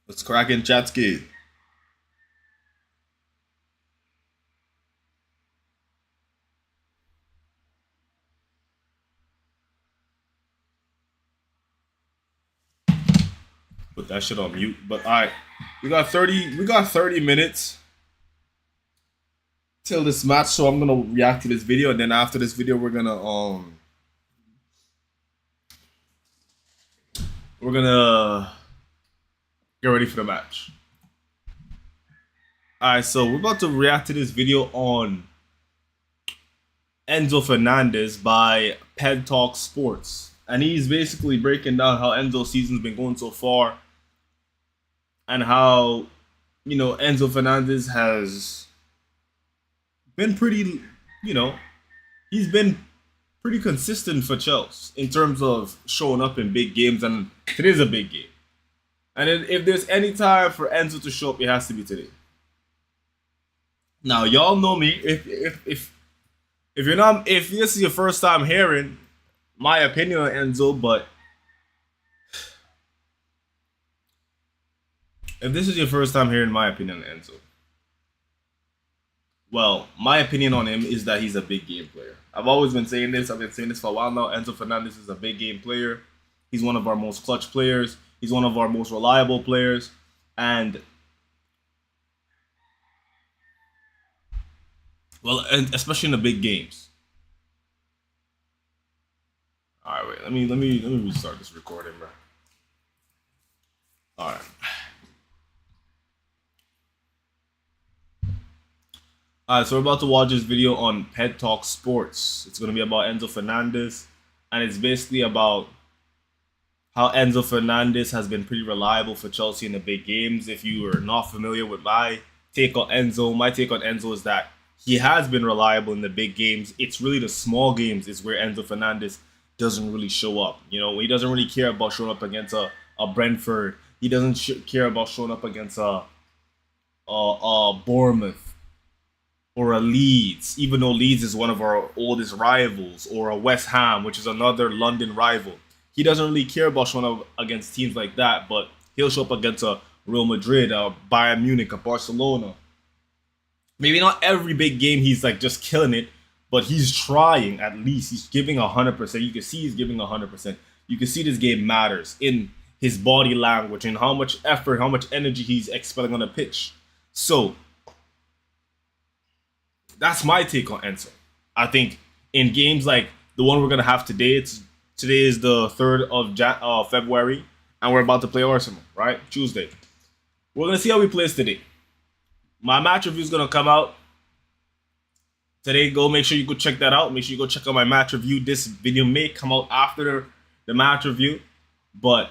Let's crack in Chatski. Put that shit on mute. But alright. We got 30 minutes till this match, so I'm gonna react to this video, and then after this video we're gonna get ready for the match. Alright, so we're about to react to this video on Enzo Fernandez by Ped Talk Sports. And he's basically breaking down how Enzo's season's been going so far and how, Enzo Fernandez has been pretty, he's been pretty consistent for Chelsea in terms of showing up in big games, and today's a big game. And if there's any time for Enzo to show up, it has to be today. Now, y'all know me. If this is your first time hearing my opinion on Enzo, but if this is your first time hearing my opinion on Enzo, well, my opinion on him is that he's a big game player. I've always been saying this. I've been saying this for a while now. Enzo Fernandez is a big game player. He's one of our most clutch players. He's one of our most reliable players. And and especially in the big games. All right, wait. Let me restart this recording, bro. All right. All right, so we're about to watch this video on Ped Talk Sports. It's going to be about Enzo Fernandez, and it's basically about how Enzo Fernandez has been pretty reliable for Chelsea in the big games. If you are not familiar with my take on Enzo is that he has been reliable in the big games. It's really the small games is where Enzo Fernandez doesn't really show up. He doesn't really care about showing up against a Brentford. He doesn't care about showing up against a Bournemouth or a Leeds, even though Leeds is one of our oldest rivals, or a West Ham, which is another London rival. He doesn't really care about showing up against teams like that, but he'll show up against a Real Madrid, a Bayern Munich, a Barcelona. Maybe not every big game he's like just killing it, but he's trying at least. He's giving 100%. You can see he's giving 100%. You can see this game matters in his body language and how much effort, how much energy he's expelling on the pitch. So that's my take on Enzo. I think in games like the one we're gonna have today, today is the 3rd of February, and we're about to play Arsenal, right? Tuesday. We're gonna see how he plays today. My match review is gonna come out today. Make sure you go check that out. Make sure you go check out my match review. This video may come out after the match review, but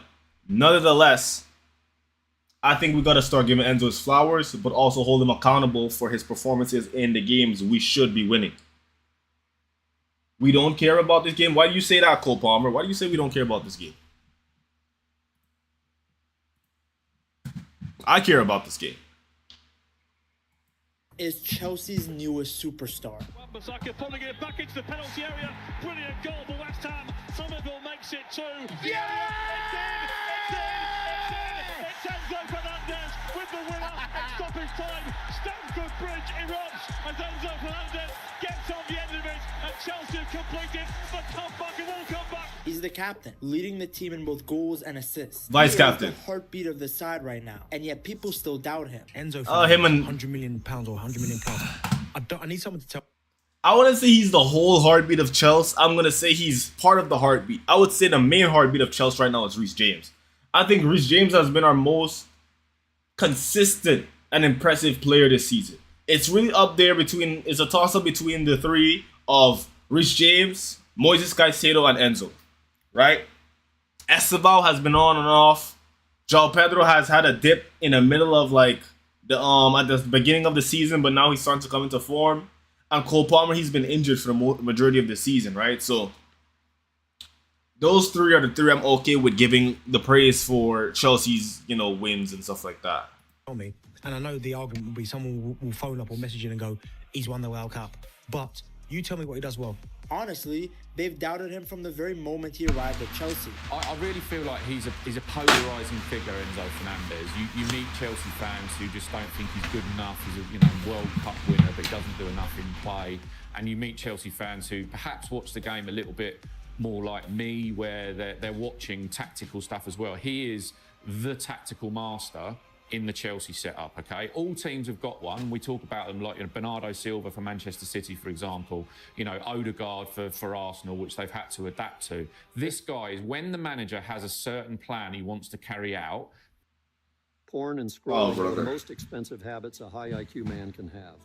nonetheless, I think we got to start giving Enzo his flowers, but also hold him accountable for his performances in the games we should be winning. We don't care about this game. Why do you say that, Cole Palmer? Why do you say we don't care about this game? I care about this game. Is Chelsea's newest superstar. Wan-Bissaka pulling it back into the penalty area. Brilliant goal for West Ham. Somerville makes it 2. Yeah! It's Enzo Fernandez with the winner at stoppage time. Stamford Bridge erupts as Enzo Fernandez gets on the end of it, and Chelsea have completed the comeback of all comeback. He's the captain, leading the team in both goals and assists. Vice He captain. is the heartbeat of the side right now, and yet people still doubt him. Enzo him and £100 million or 100 million plus. I need someone to tell. I wouldn't say he's the whole heartbeat of Chelsea. I'm gonna say he's part of the heartbeat. I would say the main heartbeat of Chelsea right now is Reece James. I think Reece James has been our most consistent and impressive player this season. It's really up there between. It's a toss-up between the three of Reece James, Moises Caicedo, and Enzo. Right? Esteval has been on and off. João Pedro has had a dip in the middle of like the at the beginning of the season, but now he's starting to come into form. And Cole Palmer, he's been injured for the majority of the season, right? So those three are the three I'm okay with giving the praise for Chelsea's, wins and stuff like that. Tell me, and I know the argument will be someone will phone up or message in and go, he's won the World Cup. But you tell me what he does well. Honestly, they've doubted him from the very moment he arrived at Chelsea. I really feel like he's a polarising figure, Enzo Fernandez. You meet Chelsea fans who just don't think he's good enough. He's a World Cup winner, but he doesn't do enough in play. And you meet Chelsea fans who perhaps watch the game a little bit more like me, where they're watching tactical stuff as well. He is the tactical master in the Chelsea setup, okay? All teams have got one. We talk about them like Bernardo Silva for Manchester City, for example, Odegaard for Arsenal, which they've had to adapt to. This guy is, when the manager has a certain plan he wants to carry out. Porn and scrolling are the most expensive habits a high IQ man can have.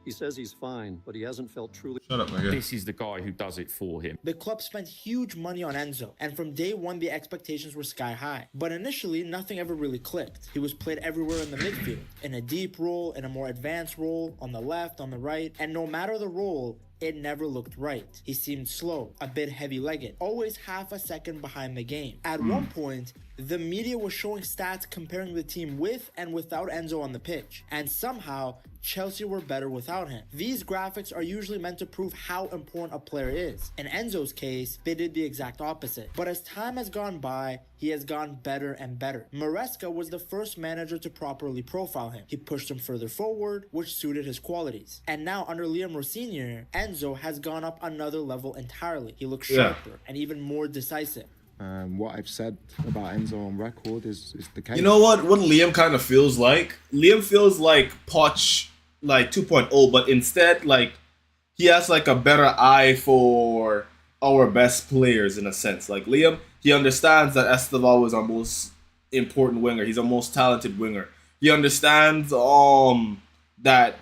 He says he's fine, but he hasn't felt truly... Shut up, my guy. This is the guy who does it for him. The club spent huge money on Enzo, and from day one, the expectations were sky high. But initially, nothing ever really clicked. He was played everywhere in the midfield, in a deep role, in a more advanced role, on the left, on the right, and no matter the role, it never looked right. He seemed slow, a bit heavy-legged, always half a second behind the game. At one point, the media was showing stats comparing the team with and without Enzo on the pitch, and somehow, Chelsea were better without him. These graphics are usually meant to prove how important a player is. In Enzo's case, they did the exact opposite. But as time has gone by, he has gone better and better. Maresca was the first manager to properly profile him. He pushed him further forward, which suited his qualities. And now under Liam Rossinier, Enzo has gone up another level entirely. He looks sharper and even more decisive. What I've said about Enzo on record is the case. You know what Liam kind of feels like? Liam feels like Poch, like 2.0, but instead, like, he has like a better eye for our best players in a sense. Like Liam, he understands that Esteval is our most important winger. He's our most talented winger. He understands that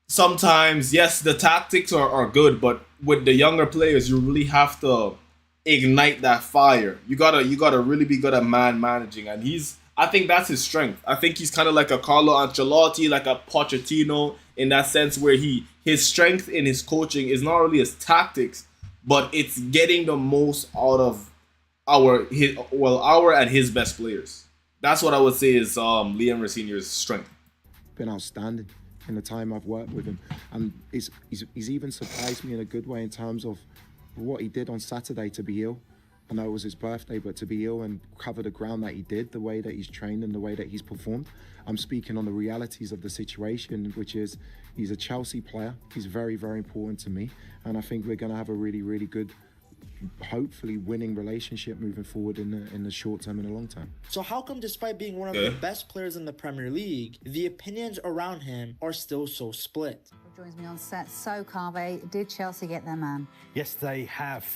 sometimes, yes, the tactics are good, but with the younger players, you really have to ignite that fire. You gotta really be good at man managing, and I think that's his strength. I think he's kind of like a Carlo Ancelotti, like a Pochettino, in that sense where his strength in his coaching is not really his tactics, but it's getting the most out of our and his best players. That's what I would say is Liam Rossinier's strength. Been outstanding in the time I've worked with him, and he's even surprised me in a good way in terms of what he did on Saturday to be ill. I know it was his birthday, but to be ill and cover the ground that he did, the way that he's trained and the way that he's performed. I'm speaking on the realities of the situation, which is he's a Chelsea player. He's very, very important to me. And I think we're going to have a really, really good, hopefully winning relationship moving forward in the short term and the long term. So how come despite being one of the best players in the Premier League, the opinions around him are still so split? Joins me on set. So, Carve, did Chelsea get their man? Yes, they have.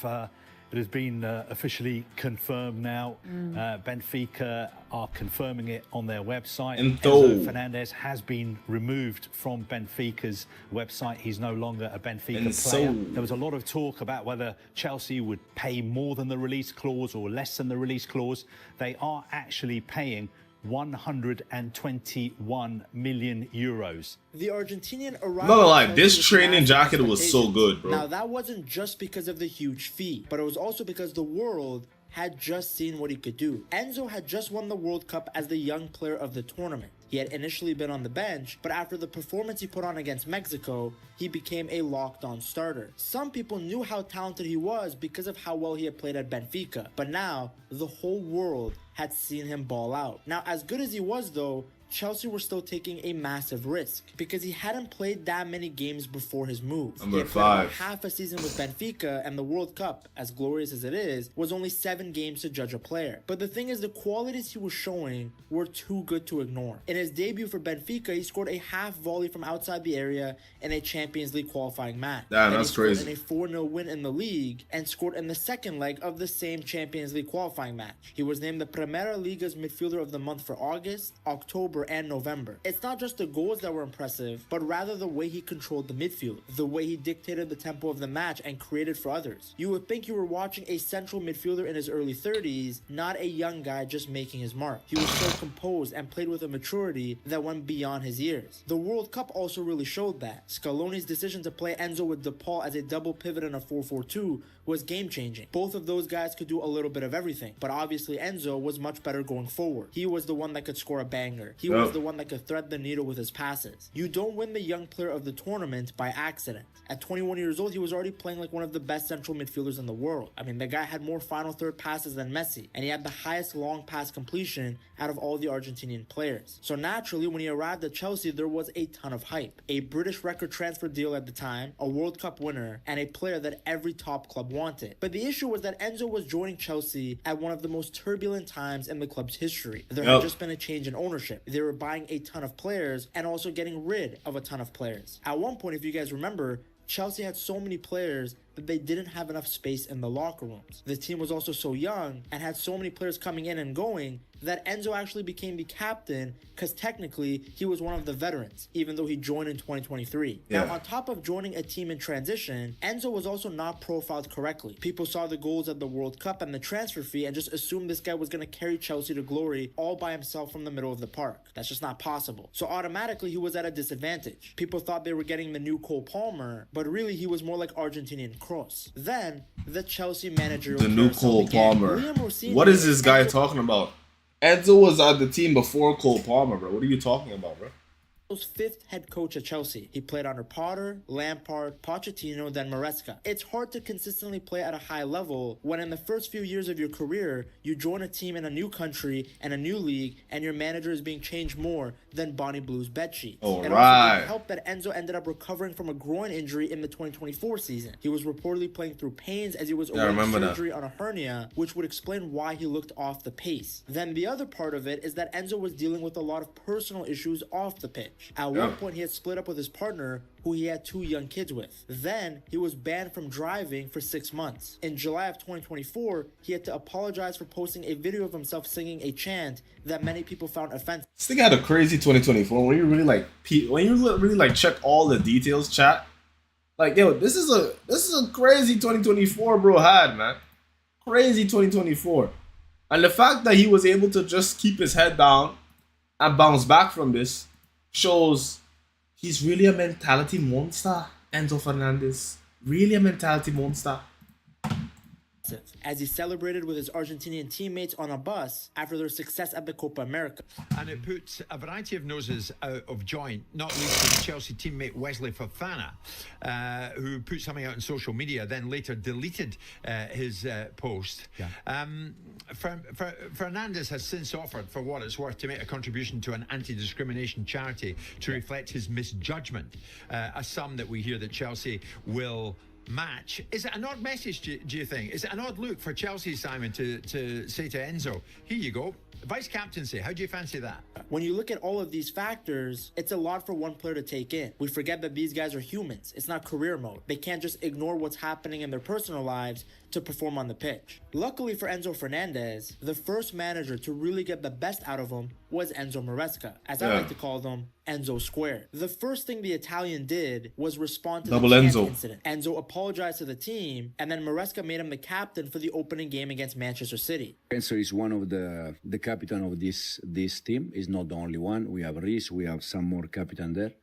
It has been officially confirmed now. Benfica are confirming it on their website. Enzo Fernandez has been removed from Benfica's website. He's no longer a Benfica player. There was a lot of talk about whether Chelsea would pay more than the release clause or less than the release clause. They are actually paying 121 million euros. The Argentinian arrived. Not gonna lie, this training jacket was so good, bro. Now that wasn't just because of the huge fee, but it was also because the world had just seen what he could do. Enzo had just won the World Cup as the young player of the tournament. He had initially been on the bench, but after the performance he put on against Mexico, he became a locked-on starter. Some people knew how talented he was because of how well he had played at Benfica, but now the whole world had seen him ball out. Now, as good as he was though, Chelsea were still taking a massive risk because he hadn't played that many games before his move. He had played about half a season with Benfica, and the World Cup, as glorious as it is, was only 7 games to judge a player. But the thing is, the qualities he was showing were too good to ignore. In his debut for Benfica, he scored a half volley from outside the area in a Champions League qualifying match. Damn, that's crazy. In a 4-0 win in the league, and scored in the second leg of the same Champions League qualifying match. He was named the Primera Liga's midfielder of the month for August, October, and November. It's not just the goals that were impressive, but rather the way he controlled the midfield, the way he dictated the tempo of the match and created for others. You would think you were watching a central midfielder in his early 30s, not a young guy just making his mark. He was so composed and played with a maturity that went beyond his years. The World Cup also really showed that. Scaloni's decision to play Enzo with DePaul as a double pivot in a 4-4-2 was game-changing. Both of those guys could do a little bit of everything, but obviously Enzo was much better going forward. He was the one that could score a banger. He Enzo was the one that could thread the needle with his passes. You don't win the young player of the tournament by accident. At 21 years old, he was already playing like one of the best central midfielders in the world. I mean, the guy had more final third passes than Messi, and he had the highest long pass completion out of all the Argentinian players. So naturally, when he arrived at Chelsea, there was a ton of hype. A British record transfer deal at the time, a World Cup winner, and a player that every top club wanted. But the issue was that Enzo was joining Chelsea at one of the most turbulent times in the club's history. There had just been a change in ownership. They were buying a ton of players and also getting rid of a ton of players. At one point, if you guys remember, Chelsea had so many players that they didn't have enough space in the locker rooms. The team was also so young and had so many players coming in and going that Enzo actually became the captain because technically he was one of the veterans, even though he joined in 2023. Now, on top of joining a team in transition, Enzo was also not profiled correctly. People saw the goals at the World Cup and the transfer fee and just assumed this guy was going to carry Chelsea to glory all by himself from the middle of the park. That's just not possible. So automatically he was at a disadvantage. People thought they were getting the new Cole Palmer, but really he was more like Argentinian Kroos. Then the Chelsea manager, the new Cole Palmer. What is this guy talking about? Enzo was on the team before Cole Palmer, bro. What are you talking about, bro? Fifth head coach at Chelsea. He played under Potter, Lampard, Pochettino, then Maresca. It's hard to consistently play at a high level when in the first few years of your career, you join a team in a new country and a new league, and your manager is being changed more than Bonnie Blue's bedsheets. It also didn't help that Enzo ended up recovering from a groin injury in the 2024 season. He was reportedly playing through pains as he was awaiting surgery on a hernia, which would explain why he looked off the pace. Then the other part of it is that Enzo was dealing with a lot of personal issues off the pitch. At one point, he had split up with his partner, who he had 2 young kids with. Then, he was banned from driving for 6 months. In July of 2024, he had to apologize for posting a video of himself singing a chant that many people found offensive. This thing had a crazy 2024. When you really like check all the details, chat. Like, yo, this is a crazy 2024 bro had, man. Crazy 2024. And the fact that he was able to just keep his head down and bounce back from this shows he's really a mentality monster. Enzo Fernandez, really a mentality monster. As he celebrated with his Argentinian teammates on a bus after their success at the Copa America. And it puts a variety of noses out of joint, not least his Chelsea teammate Wesley Fofana, who put something out on social media, then later deleted his post. Fernandez has since offered, for what it's worth, to make a contribution to an anti-discrimination charity to reflect his misjudgment, a sum that we hear that Chelsea will match. Is it an odd message, do you think? Is it an odd look for Chelsea, Simon, to say to Enzo, here you go, vice captaincy? How do you fancy that? When you look at all of these factors, it's a lot for one player to take in. We forget that these guys are humans. It's not career mode. They can't just ignore what's happening in their personal lives to perform on the pitch. Luckily for Enzo Fernandez, the first manager to really get the best out of him was Enzo Maresca, as I like to call them, Enzo Squared. The first thing the Italian did was respond to the chant incident. Enzo apologized to the team, and then Maresca made him the captain for the opening game against Manchester City. Enzo is one of the captain of this team. Is not the only one. We have Reece, we have some more captain there.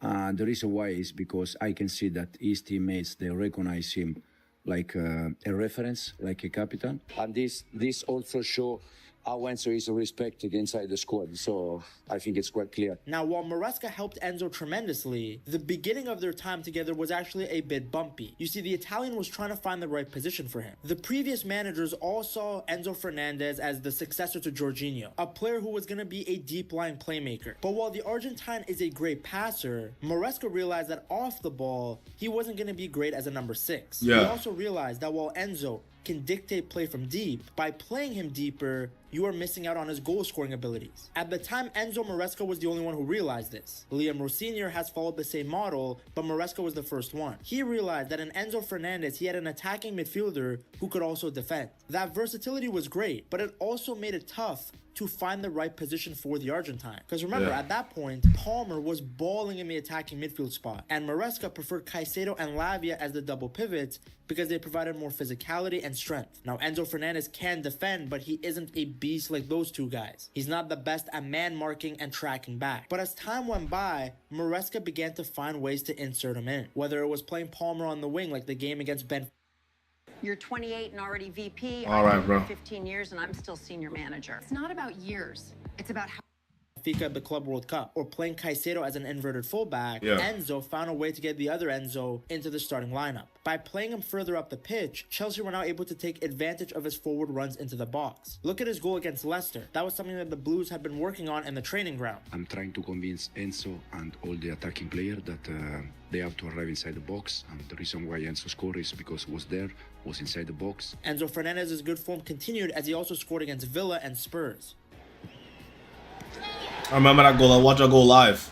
The reason why is because I can see that his teammates, they recognize him like a reference, like a captain. And this also show how Enzo is respected inside the squad. So I think it's quite clear. Now, while Maresca helped Enzo tremendously, the beginning of their time together was actually a bit bumpy. You see, the Italian was trying to find the right position for him. The previous managers all saw Enzo Fernandez as the successor to Jorginho, a player who was going to be a deep-line playmaker. But while the Argentine is a great passer, Maresca realized that off the ball, he wasn't going to be great as a number 6. He also realized that while Enzo can dictate play from deep, by playing him deeper, you are missing out on his goal-scoring abilities. At the time, Enzo Maresca was the only one who realized this. Liam Rossinier has followed the same model, but Maresca was the first one. He realized that in Enzo Fernandez, he had an attacking midfielder who could also defend. That versatility was great, but it also made it tough to find the right position for the Argentine. Because remember, at that point, Palmer was balling in the attacking midfield spot, and Maresca preferred Caicedo and Lavia as the double pivots because they provided more physicality and strength. Now, Enzo Fernandez can defend, but he isn't a beast like those two guys. He's not the best at man marking and tracking back. But as time went by, Maresca began to find ways to insert him in, whether it was playing Palmer on the wing like the game against Benfica. You're 28 and already VP. All right, bro. 15 years and I'm still senior manager. It's not about years. It's about how Benfica at the Club World Cup or playing Caicedo as an inverted fullback, Enzo found a way to get the other Enzo into the starting lineup. By playing him further up the pitch, Chelsea were now able to take advantage of his forward runs into the box. Look at his goal against Leicester. That was something that the Blues had been working on in the training ground. I'm trying to convince Enzo and all the attacking players that they have to arrive inside the box, and the reason why Enzo scored is because he was inside the box. Enzo Fernandez's good form continued as he also scored against Villa and Spurs. I remember that goal. I watched that goal live.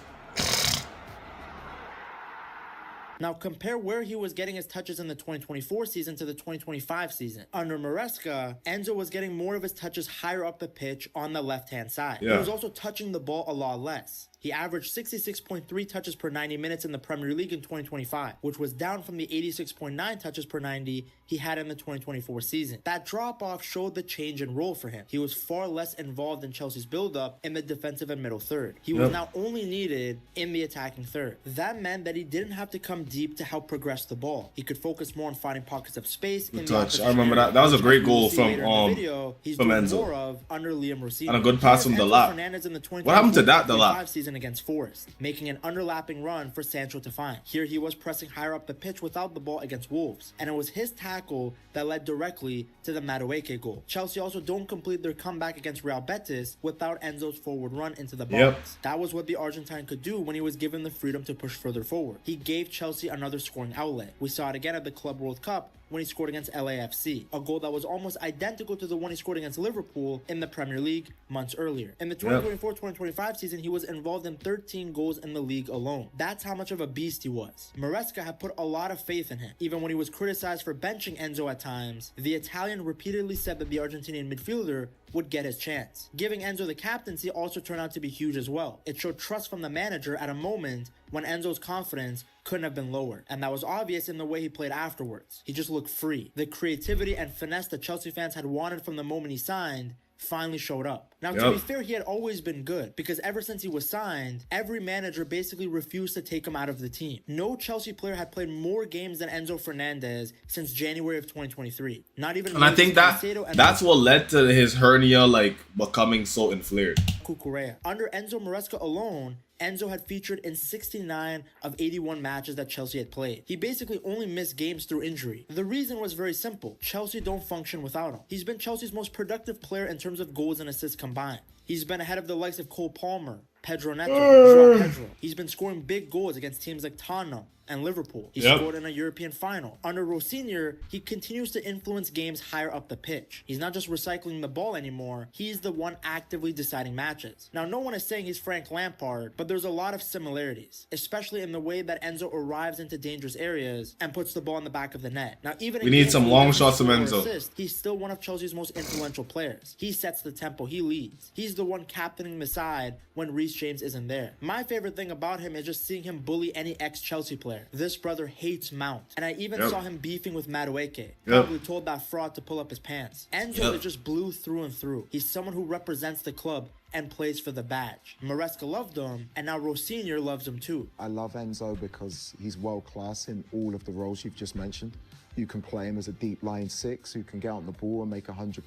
Now compare where he was getting his touches in the 2024 season to the 2025 season. Under Maresca, Enzo was getting more of his touches higher up the pitch on the left-hand side. He was also touching the ball a lot less. He averaged 66.3 touches per 90 minutes in the Premier League in 2025, which was down from the 86.9 touches per 90 he had in the 2024 season. That drop-off showed the change in role for him. He was far less involved in Chelsea's build-up in the defensive and middle third. He was now only needed in the attacking third. That meant that he didn't have to come deep to help progress the ball. He could focus more on finding pockets of space in the touch. I remember that. That was a great goal from Enzo. More of under Liam Rossini. And a good pass from the lap. What happened to that, the lap? Season against Forest, making an underlapping run for Sancho to find. Here he was pressing higher up the pitch without the ball against Wolves, and it was his tackle that led directly to the Madueke goal. Chelsea also don't complete their comeback against Real Betis without Enzo's forward run into the box. That was what the Argentine could do when he was given the freedom to push further forward. He gave Chelsea another scoring outlet. We saw it again at the Club World Cup when he scored against LAFC, a goal that was almost identical to the one he scored against Liverpool in the Premier League months earlier. In the 2024-2025 season, he was involved in 13 goals in the league alone. That's how much of a beast he was. Maresca had put a lot of faith in him. Even when he was criticized for benching Enzo at times, the Italian repeatedly said that the Argentinian midfielder would get his chance. Giving Enzo the captaincy also turned out to be huge as well. It showed trust from the manager at a moment when Enzo's confidence couldn't have been lowered, and that was obvious in the way he played afterwards. He just looked free. The creativity and finesse that Chelsea fans had wanted from the moment he signed finally showed up. Now, to be fair, he had always been good, because ever since he was signed, every manager basically refused to take him out of the team. No Chelsea player had played more games than Enzo Fernandez since January of 2023. Not even. And I think that's what led to his hernia becoming so inflamed. Cucurella. Under Enzo Maresca alone, Enzo had featured in 69 of 81 matches that Chelsea had played. He basically only missed games through injury. The reason was very simple. Chelsea don't function without him. He's been Chelsea's most productive player in terms of goals and assists combined. He's been ahead of the likes of Cole Palmer, Pedro Neto, João Pedro. He's been scoring big goals against teams like Tottenham and Liverpool. He scored in a European final. Under Rossini, he continues to influence games higher up the pitch. He's not just recycling the ball anymore, he's the one actively deciding matches. Now, no one is saying he's Frank Lampard, but there's a lot of similarities, especially in the way that Enzo arrives into dangerous areas and puts the ball in the back of the net. Now, even we need some long shots from Enzo. He's still one of Chelsea's most influential players. He sets the tempo, he leads. He's the one captaining the side when Reece James isn't there. My favorite thing about him is just seeing him bully any ex-Chelsea player. This brother hates Mount, and I even saw him beefing with Madueke. Probably told that fraud to pull up his pants. Enzo is just blue through and through. He's someone who represents the club and plays for the badge. Maresca loved him, and now Rossini loves him too. I love Enzo because he's world class in all of the roles you've just mentioned. You can play him as a deep line 6 who can get on the ball and make 100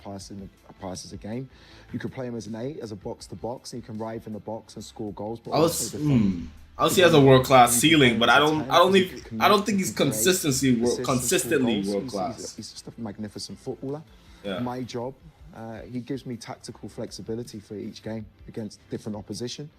passes a game. You can play him as an 8, as a box-to-box, and he can arrive in the box and score goals. But I would say he has a world-class ceiling, but I don't think he's consistently world class. He's just a magnificent footballer. My job, he gives me tactical flexibility for each game against different opposition.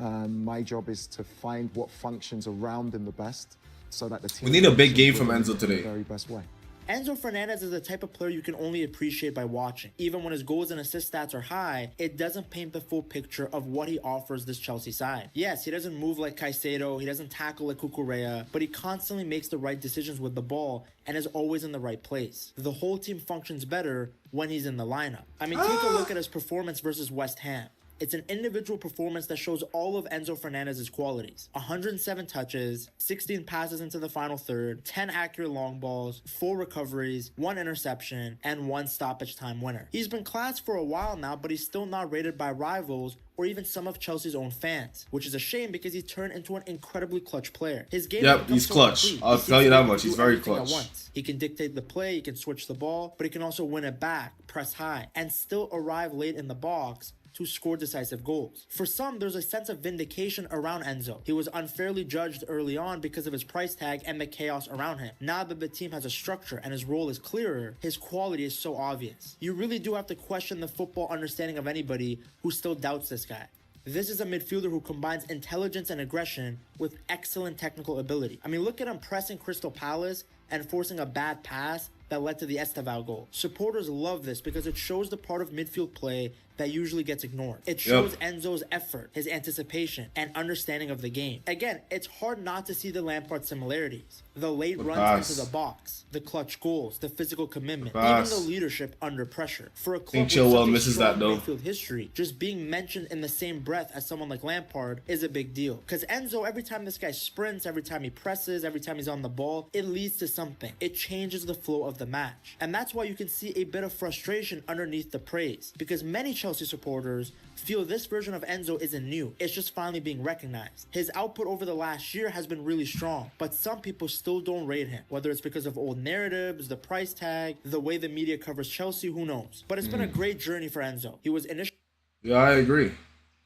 My job is to find what functions around him the best, so that the team. We need a big game from Enzo today. The very best way. Enzo Fernandez is the type of player you can only appreciate by watching. Even when his goals and assist stats are high, it doesn't paint the full picture of what he offers this Chelsea side. Yes, he doesn't move like Caicedo, he doesn't tackle like Cucurella, but he constantly makes the right decisions with the ball and is always in the right place. The whole team functions better when he's in the lineup. I mean, take a look at his performance versus West Ham. It's an individual performance that shows all of Enzo Fernandez's qualities. 107 touches, 16 passes into the final third, 10 accurate long balls, 4 recoveries, 1 interception, and 1 stoppage time winner. He's been class for a while now, but he's still not rated by rivals or even some of Chelsea's own fans, which is a shame because he turned into an incredibly clutch player. His game he's clutch. I'll tell you that much. He's very clutch. He can dictate the play, he can switch the ball, but he can also win it back, press high, and still arrive late in the box to score decisive goals. For some, there's a sense of vindication around Enzo. He was unfairly judged early on because of his price tag and the chaos around him. Now that the team has a structure and his role is clearer, his quality is so obvious. You really do have to question the football understanding of anybody who still doubts this guy. This is a midfielder who combines intelligence and aggression with excellent technical ability. I mean, look at him pressing Crystal Palace and forcing a bad pass that led to the Estevao goal. Supporters love this because it shows the part of midfield play that usually gets ignored. It shows Enzo's effort, his anticipation, and understanding of the game. Again, it's hard not to see the Lampard similarities. The late runs into the box, the clutch goals, the physical commitment, even the leadership under pressure. For a club with such a strong midfield history, just being mentioned in the same breath as someone like Lampard is a big deal. Because Enzo, every time this guy sprints, every time he presses, every time he's on the ball, it leads to something. It changes the flow of the match. And that's why you can see a bit of frustration underneath the praise. Because many Chelsea supporters feel this version of Enzo isn't new, it's just finally being recognized. His output over the last year has been really strong, but some people still don't rate him. Whether it's because of old narratives, the price tag, the way the media covers Chelsea, who knows? But it's been a great journey for Enzo. He was initially... Yeah, I agree.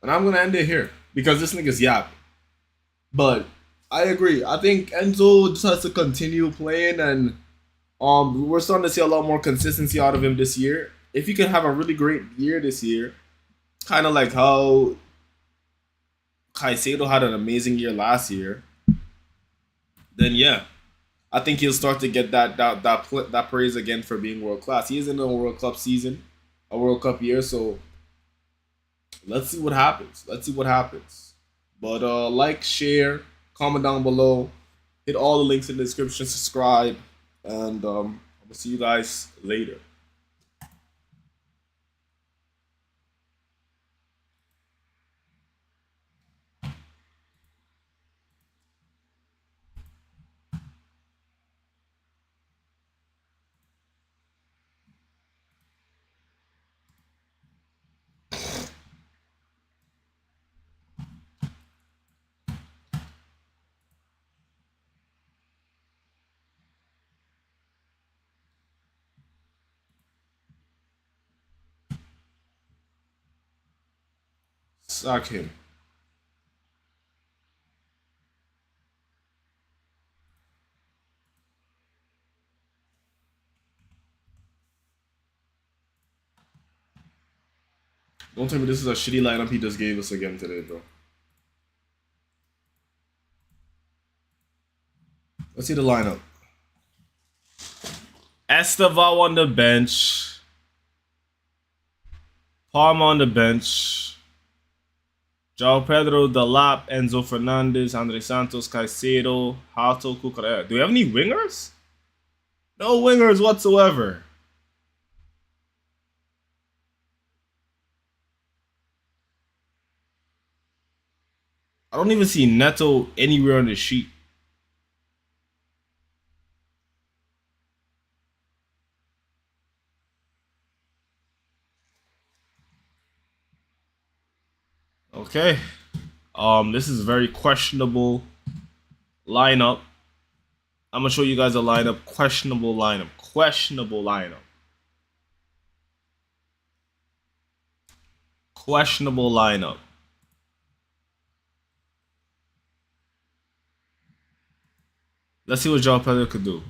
And I'm going to end it here because this nigga's yapping. But I agree. I think Enzo just has to continue playing, and we're starting to see a lot more consistency out of him this year. If he can have a really great year this year, kind of like how Caicedo had an amazing year last year, then yeah, I think he'll start to get that praise again for being world class. He is in a World Cup season, a World Cup year, so let's see what happens. But like, share, comment down below, hit all the links in the description, subscribe, and I'll see you guys later. Sack him. Don't tell me this is a shitty lineup he just gave us again today, bro. Let's see the lineup. Estevao on the bench. Palma on the bench. João Pedro, Delap, Enzo Fernandez, Andre Santos, Caicedo, Hato, Cucurella. Do we have any wingers? No wingers whatsoever. I don't even see Neto anywhere on the sheet. Okay. This is a very questionable lineup. I'm gonna show you guys a lineup. Questionable lineup. Questionable lineup. Questionable lineup. Let's see what João Pedro could do.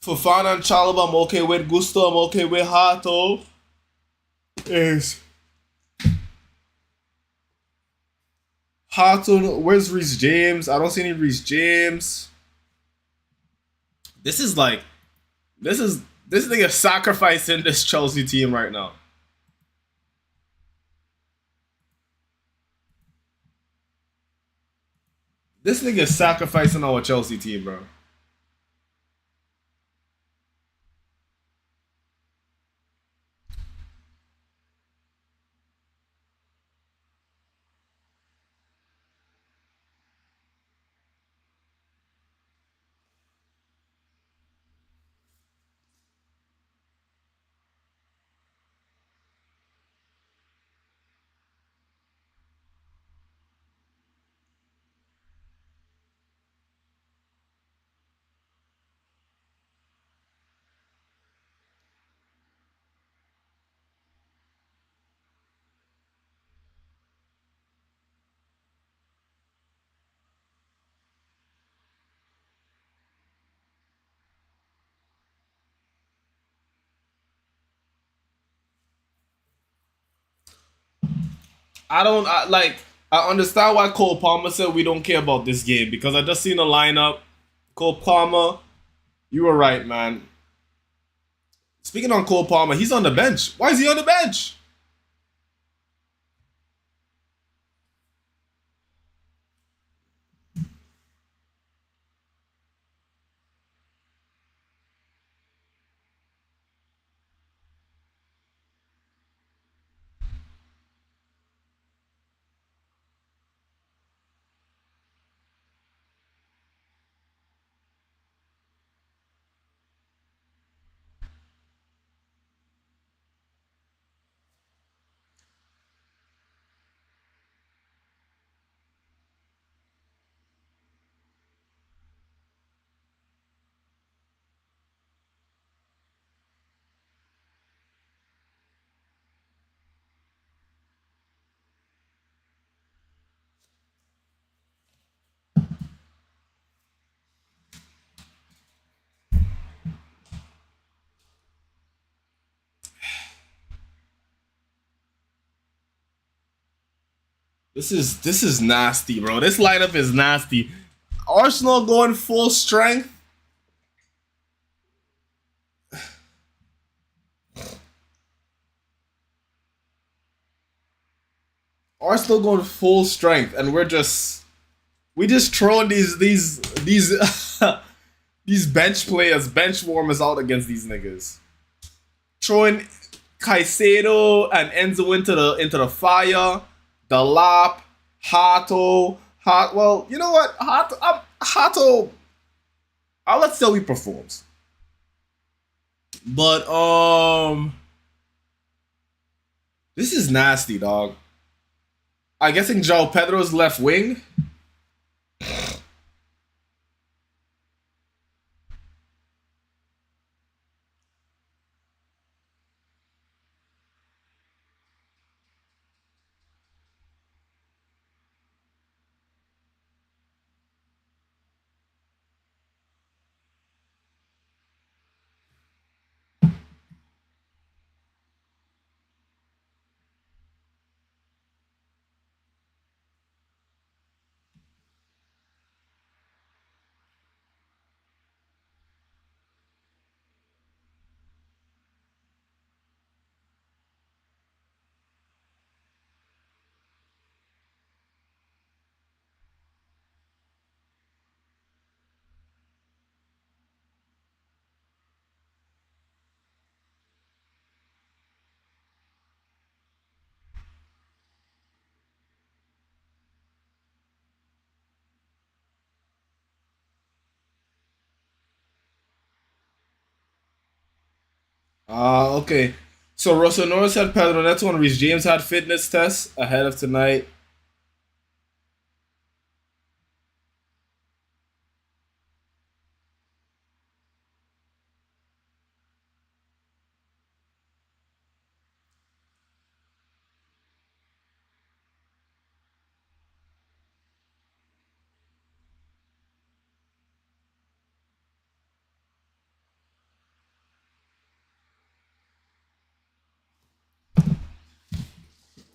Fofana and Chalobah, I'm okay with. Gusto, I'm okay with. Hato is Hato. Where's Reece James? I don't see any Reece James. This is like this nigga sacrificing this Chelsea team right now. This nigga sacrificing our Chelsea team, bro. I understand why Cole Palmer said we don't care about this game because I just seen the lineup. Cole Palmer, you were right, man. Speaking on Cole Palmer, he's on the bench. Why is he on the bench? This is nasty, bro. This lineup is nasty. Arsenal going full strength. Arsenal going full strength, and we just throwing these these bench players, bench warmers out against these niggas. Throwing Caicedo and Enzo into the fire. Delap, Hato, well, you know what? Hato, let's say he performs. But this is nasty, dog. I'm guessing João Pedro's left wing. Okay. So Russell Norris had Pedro Neto and Reece James had fitness tests ahead of tonight.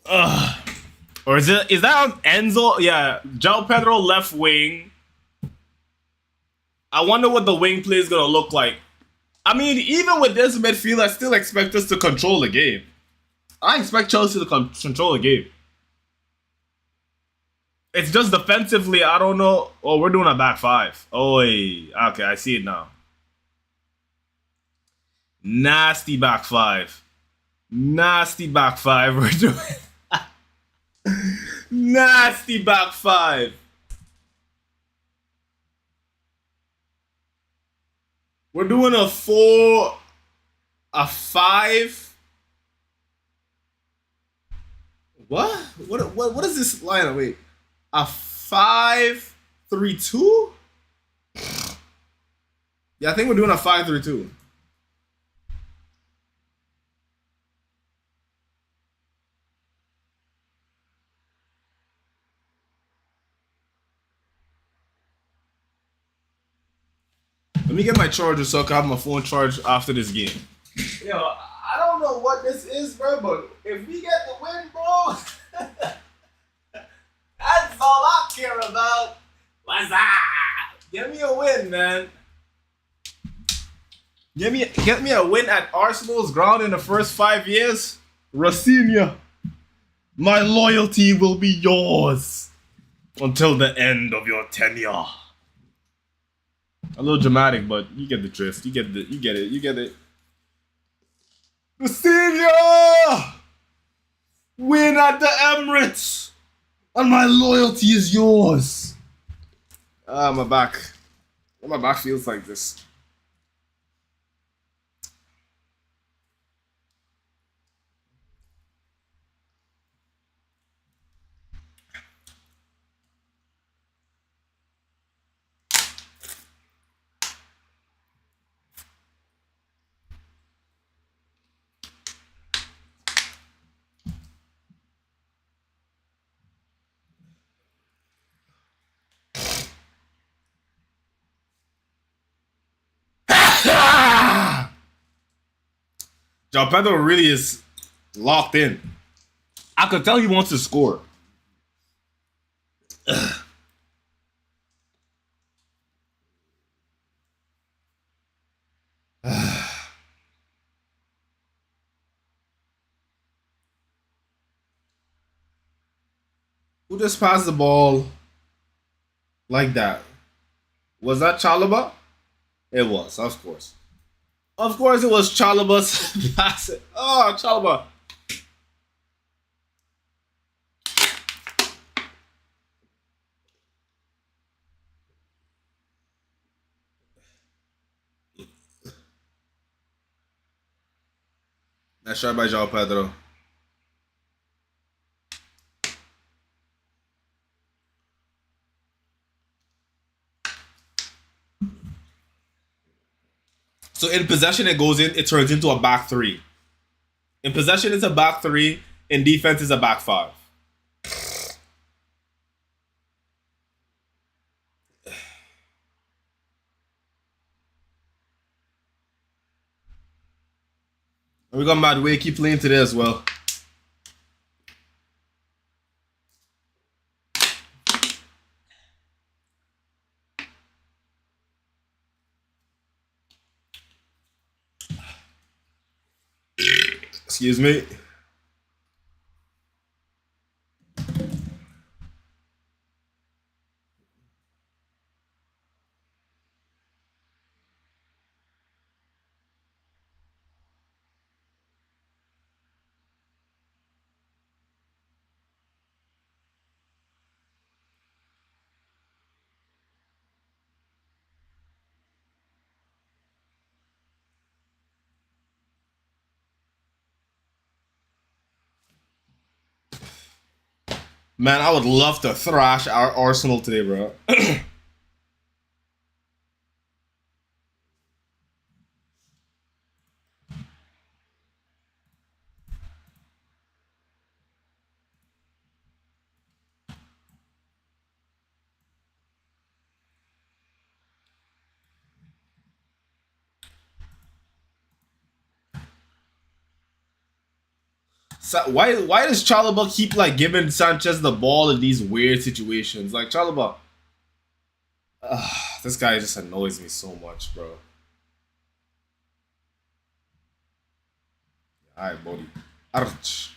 Or is that on Enzo? Yeah, João Pedro left wing. I wonder what the wing play is gonna look like. I mean, even with this midfield, I still expect us to control the game. I expect Chelsea to control the game. It's just defensively, I don't know. Oh, we're doing a back five. Oh, okay, I see it now. Nasty back five. Nasty back five. We're doing nasty back five. We're doing a 4, a 5. What? What is this line? Wait. A 5-3-2? Yeah, I think we're doing a 5-3-2. Let me get my charger so I can have my phone charged after this game. Yo, I don't know what this is, bro, but if we get the win, bro, that's all I care about. What's up? Get me a win, man. Get me a win at Arsenal's ground in the first 5 years. Rafinha, my loyalty will be yours until the end of your tenure. A little dramatic, but you get the drift. You get it. Rafinha! Win at the Emirates! And my loyalty is yours. My back. My back feels like this. João Pedro really is locked in. I could tell he wants to score. Who just passed the ball like that? Was that Chalobah? It was, of course. Of course it was Chalobah's pass. Oh, Chalobah. Nice shot by João Pedro. So in possession, it turns into a back three. In possession, it's a back three. In defense, it's a back five. And we got Madway keep playing today as well. Excuse me. Man, I would love to thrash our Arsenal today, bro. why does Chalobah keep like giving Sanchez the ball in these weird situations? Like Chalobah, this guy just annoys me so much, bro. Alright, buddy. Arch.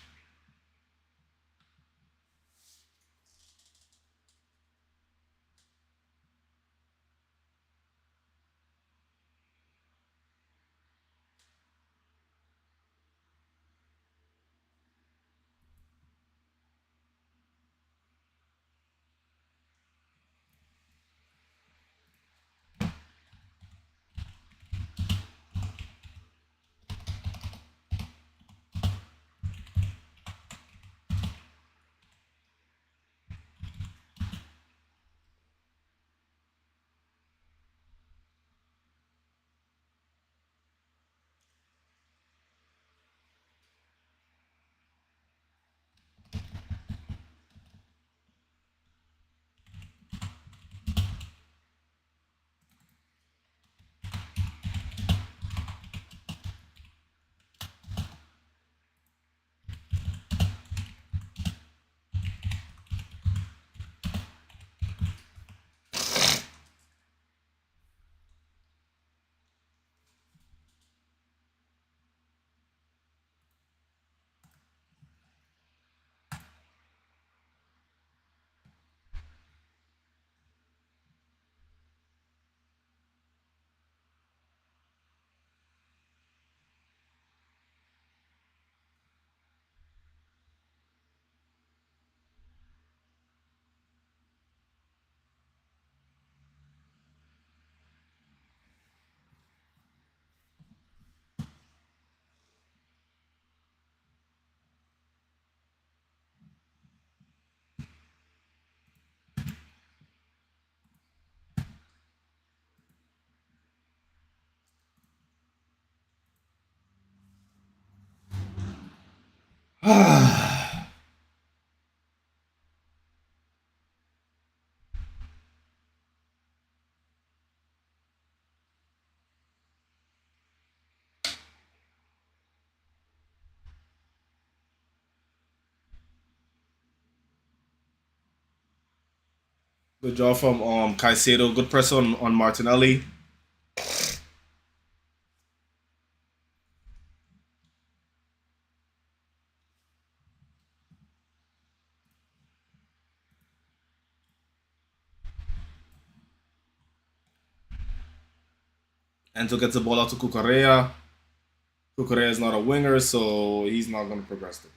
Good job from Caicedo. Good press on Martinelli. Enzo gets the ball out to Cucurella. Cucurella is not a winger, so he's not going to progress the ball.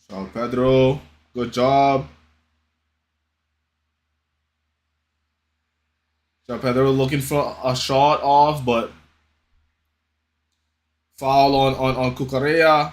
João Pedro, good job. João Pedro looking for a shot off, but foul on Cucurella.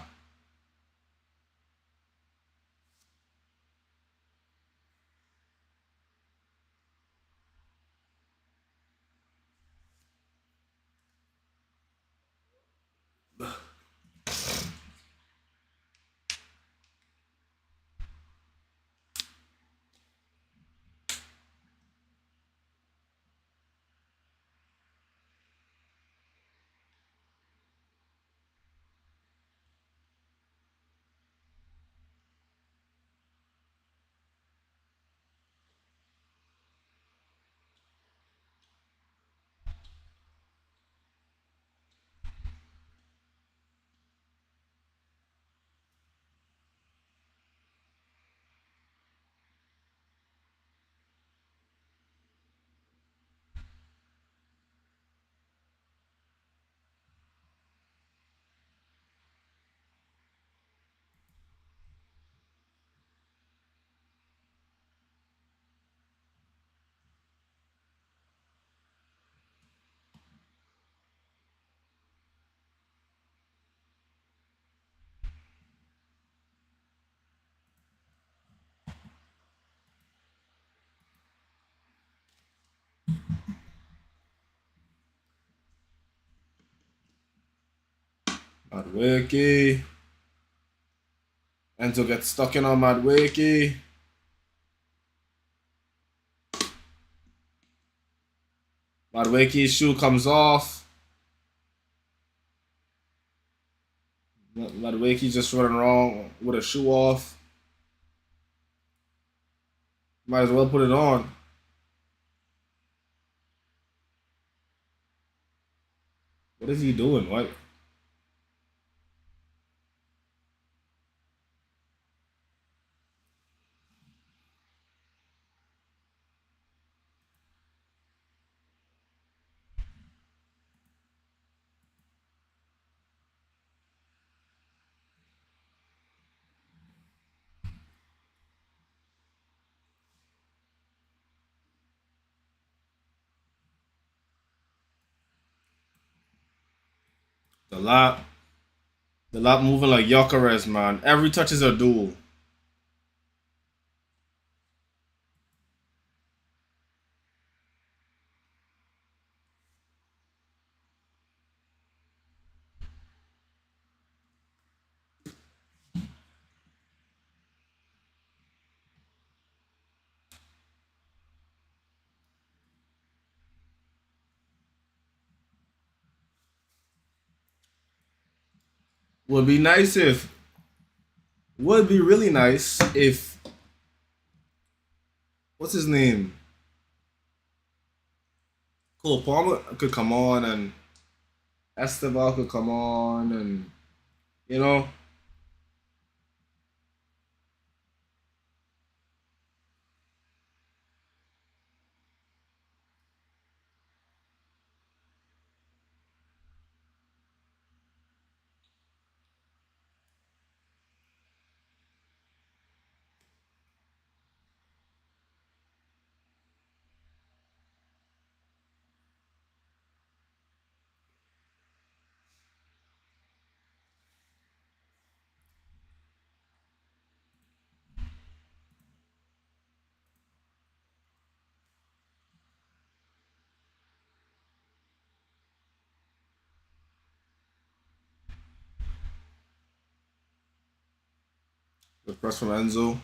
Madueke. Enzo gets stuck in on Madueke. Madueke's shoe comes off. Madueke's just running wrong with a shoe off. Might as well put it on. What is he doing? What? The lap moving like Gyökeres, man. Every touch is a duel. Would be nice if. Would be really nice if. What's his name? Cole Palmer could come on and Esteval could come on and you know. The press from Enzo.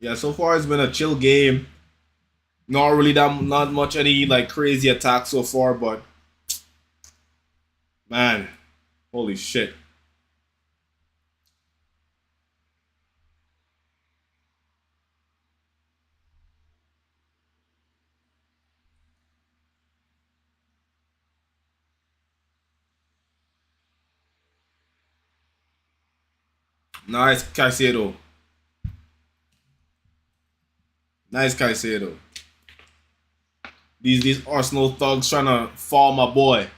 Yeah, so far it's been a chill game. Not much any like crazy attacks so far, but man, holy shit. Nice Caicedo. Nice Caicedo. These Arsenal thugs trying to fall my boy.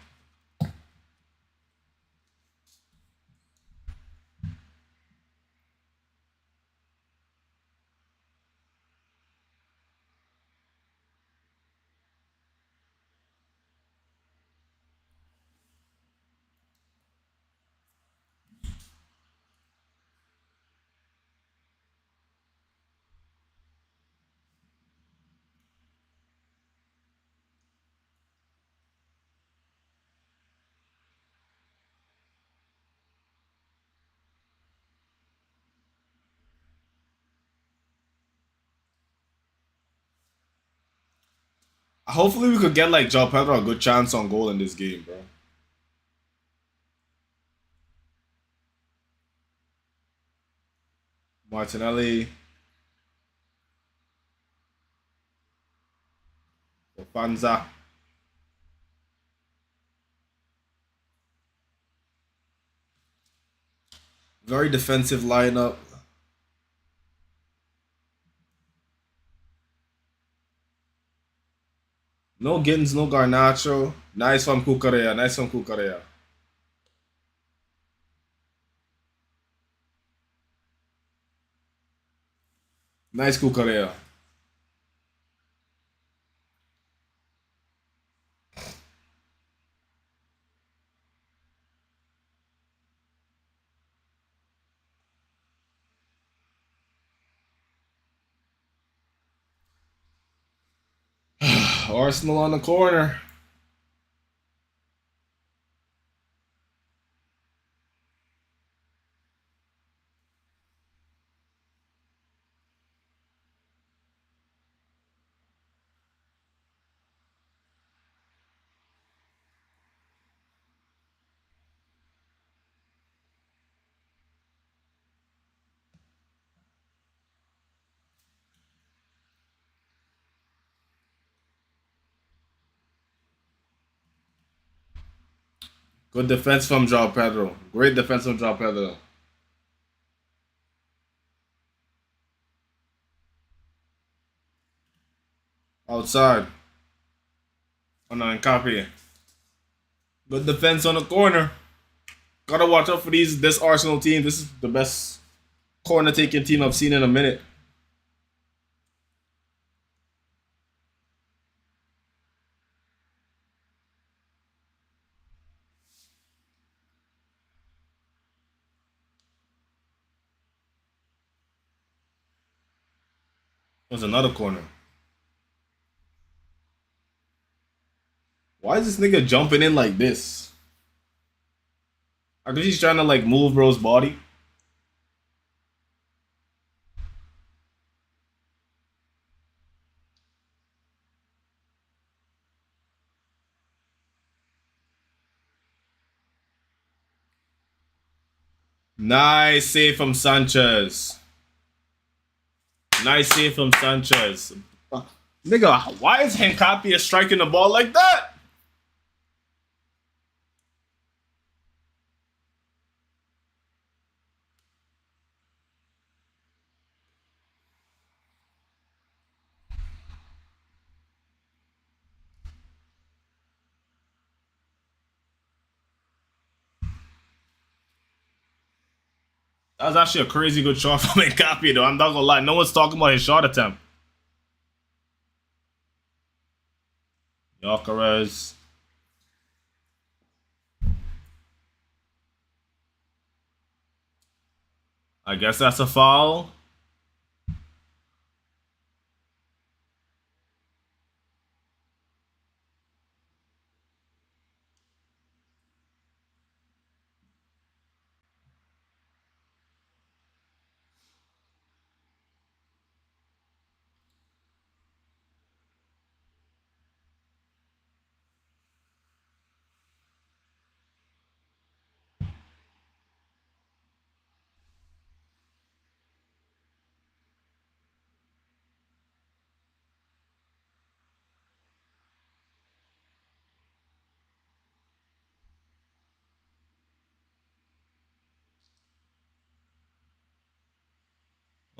Hopefully we could get like João Pedro a good chance on goal in this game, bro. Martinelli. Ofanza. Very defensive lineup. No Gittins, no Garnacho. Nice from Cucurella. Nice from Cucurella. Nice Cucurella. Arsenal on the corner. Good defense from João Pedro. Great defense from João Pedro. Outside. Oh no, and copy. Good defense on the corner. Gotta watch out for this Arsenal team. This is the best corner taking team I've seen in a minute. There's another corner. Why is this nigga jumping in like this? I guess he's trying to like move bro's body. Nice save from Sanchez. Nice save from Sanchez. Nigga, why is Hincapie striking the ball like that? That was actually a crazy good shot from Hincapie though. I'm not gonna lie. No one's talking about his shot attempt. Gyökeres. I guess that's a foul.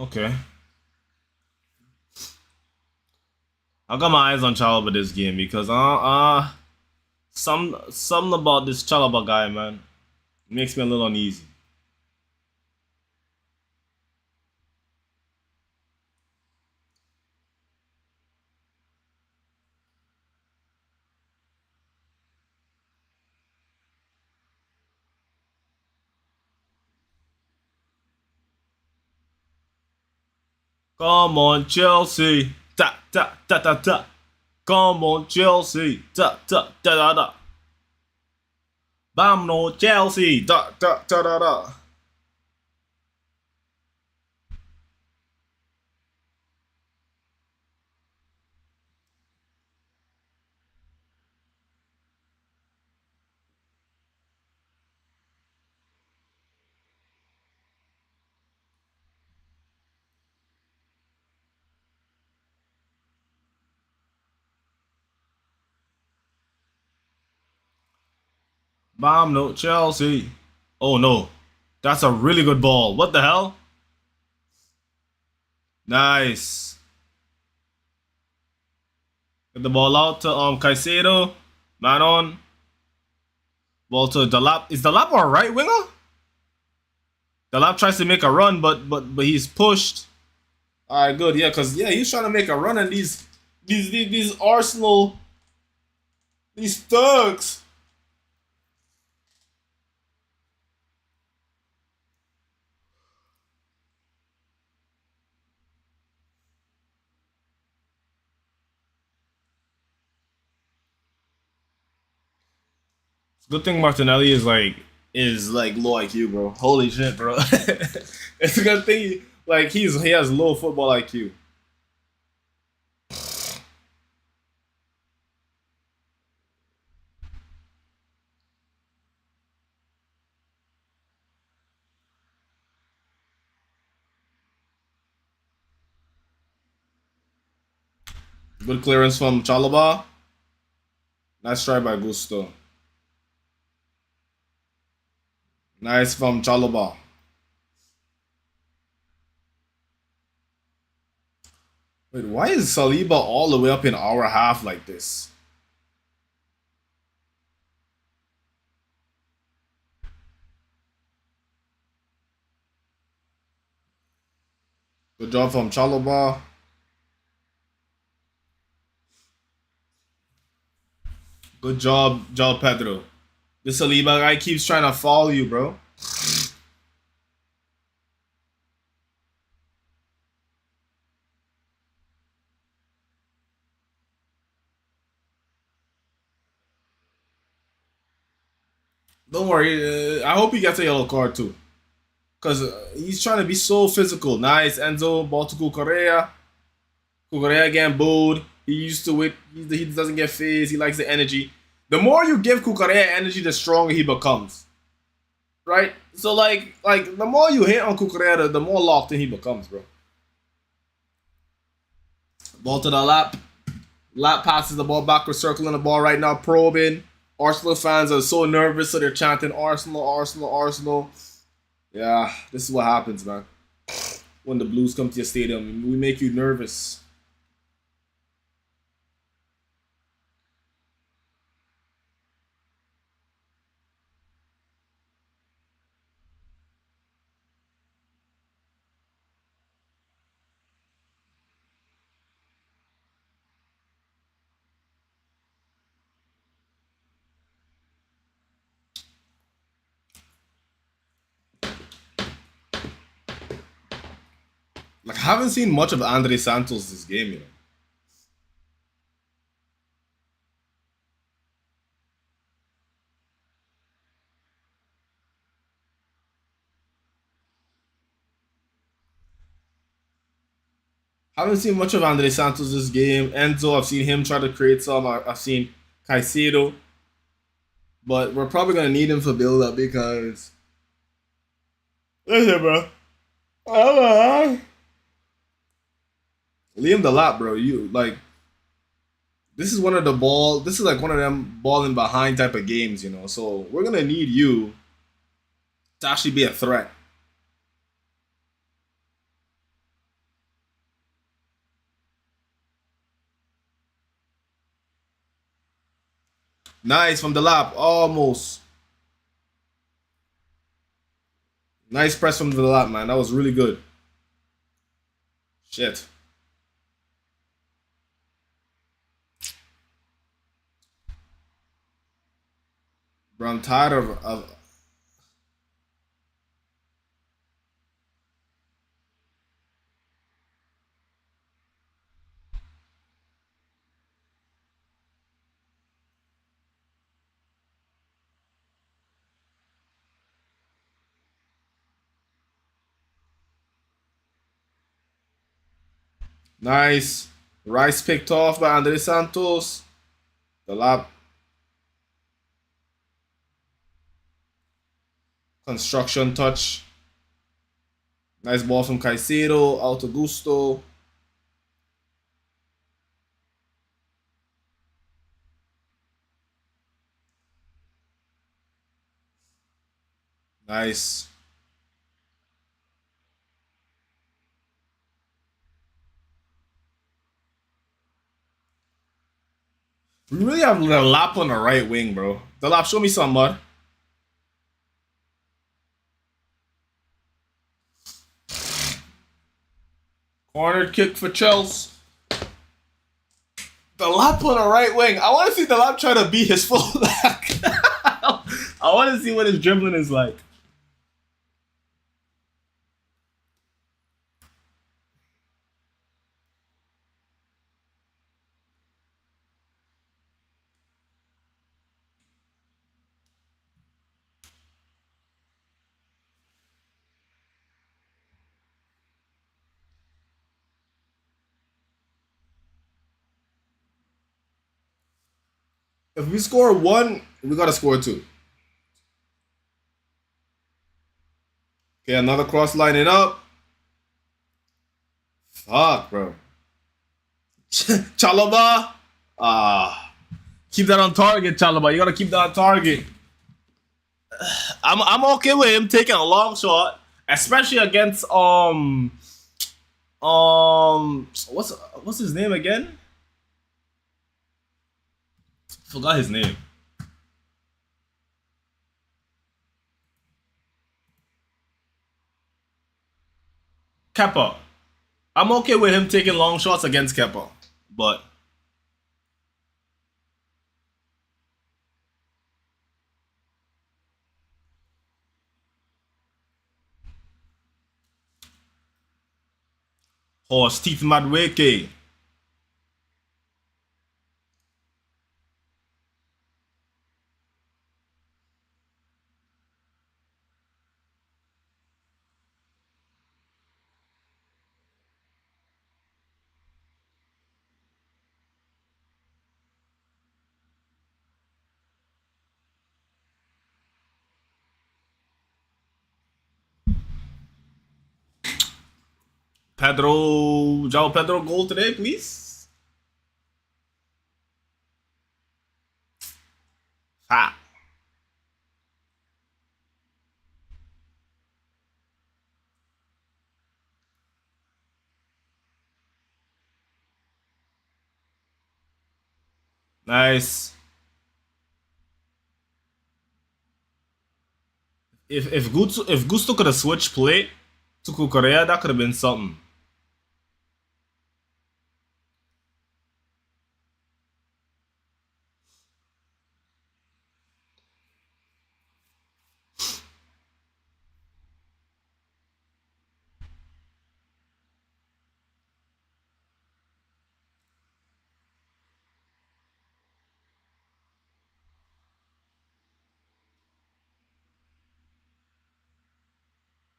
Okay. I got my eyes on Chalobah this game because something about this Chalobah guy, man, makes me a little uneasy. Come on, Chelsea. Da da da da da. Come on, Chelsea. Da da da da da. Vamos, Chelsea. Da da da da da. Vamos, Chelsea. Oh no. That's a really good ball. What the hell? Nice. Get the ball out to Caicedo. Man on. Ball to Delap. Is Delap our right winger? Delap tries to make a run, but he's pushed. Alright, good. Yeah, because he's trying to make a run, and these Arsenal, these thugs. Good thing Martinelli is like low IQ, bro. Holy shit, bro. It's a good thing he has low football IQ. Good clearance from Chalobah. Nice try by Gusto. Nice from Chalobah. Wait, why is Saliba all the way up in our half like this? Good job from Chalobah. Good job, João Pedro. This Saliba guy keeps trying to follow you, bro. Don't worry. I hope he gets a yellow card too. Because he's trying to be so physical. Nice, Enzo. Ball to Cucurella. Cucurella getting booed. He used to it. He doesn't get phased. He likes the energy. The more you give Cucurella energy, the stronger he becomes. Right? So, like the more you hit on Cucurella, the more locked in he becomes, bro. Ball to the lap. Lap passes the ball back. We're circling the ball right now, probing. Arsenal fans are so nervous, so they're chanting Arsenal, Arsenal, Arsenal. Yeah, this is what happens, man. When the Blues come to your stadium, we make you nervous. Like, I haven't seen much of Andre Santos this game, you know. Haven't seen much of Andre Santos this game. Enzo, I've seen him try to create some. I've seen Caicedo. But we're probably going to need him for build up because. Listen, bro. Liam Delap, bro. This is one of the ball. This is like one of them balling behind type of games, you know. So we're going to need you to actually be a threat. Nice from the lap. Almost. Nice press from the lap, man. That was really good. Shit. Bro, I'm tired of Nice. Rice picked off by Andre Santos. The lap. Construction touch. Nice ball from Caicedo. Out to Gusto. Nice. We really have the lap on the right wing, bro. The lap, show me some mud. Corner kick for Chelsea. The lap on the right wing. I want to see the lap try to beat his fullback. I want to see what his dribbling is like. If we score 1, we gotta score 2. Okay, another cross lining up. Fuck, bro. Chalobah. Keep that on target, Chalobah. You gotta keep that on target. I'm okay with him taking a long shot, especially against what's his name again? Forgot his name. Kepa. I'm okay with him taking long shots against Kepa, but Steve Madweke. João Pedro goal today, please. Nice. If Gusto could have switched play to Cucurella, that could have been something.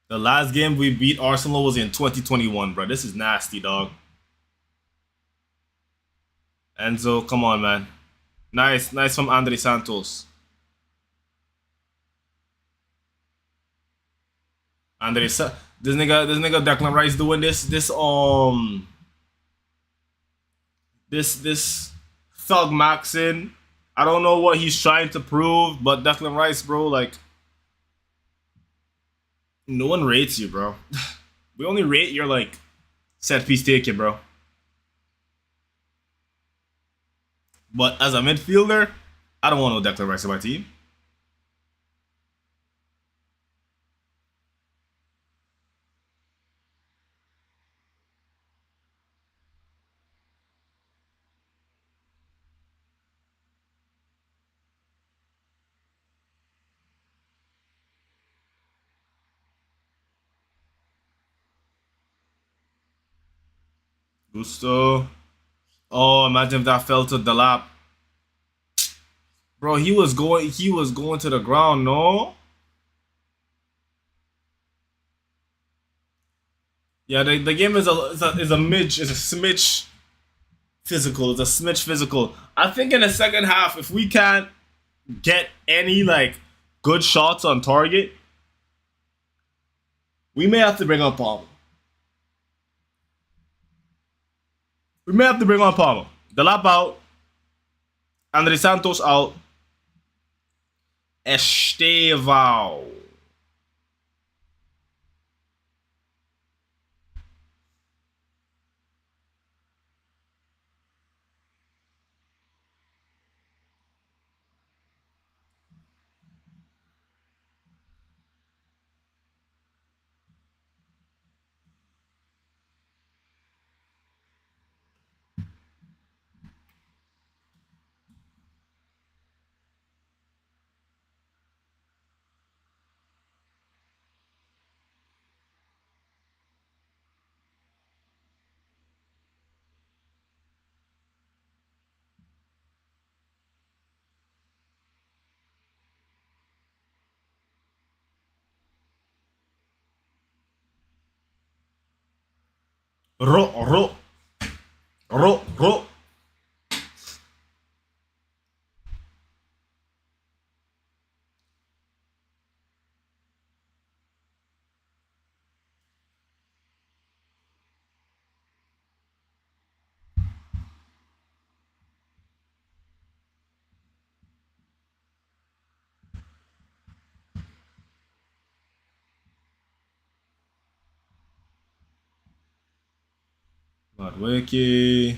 The last game we beat Arsenal was in 2021, bro. This is nasty, dog. Enzo, come on, man. Nice from Andre Santos. This nigga Declan Rice doing this thug maxing. I don't know what he's trying to prove, but Declan Rice, bro, like, no one rates you, bro. We only rate your, like, set piece taking, bro. But as a midfielder, I don't want no Declan Rice on my team. Gusto. Oh, imagine if that fell to the lap. Bro, he was going to the ground, no? Yeah, the game is a smidge physical. It's a smidge physical. I think in the second half, if we can't get any, like, good shots on target, we may have to bring on Palmer. The lap out. Andre Santos out. Estevão. Ro. Madwiki.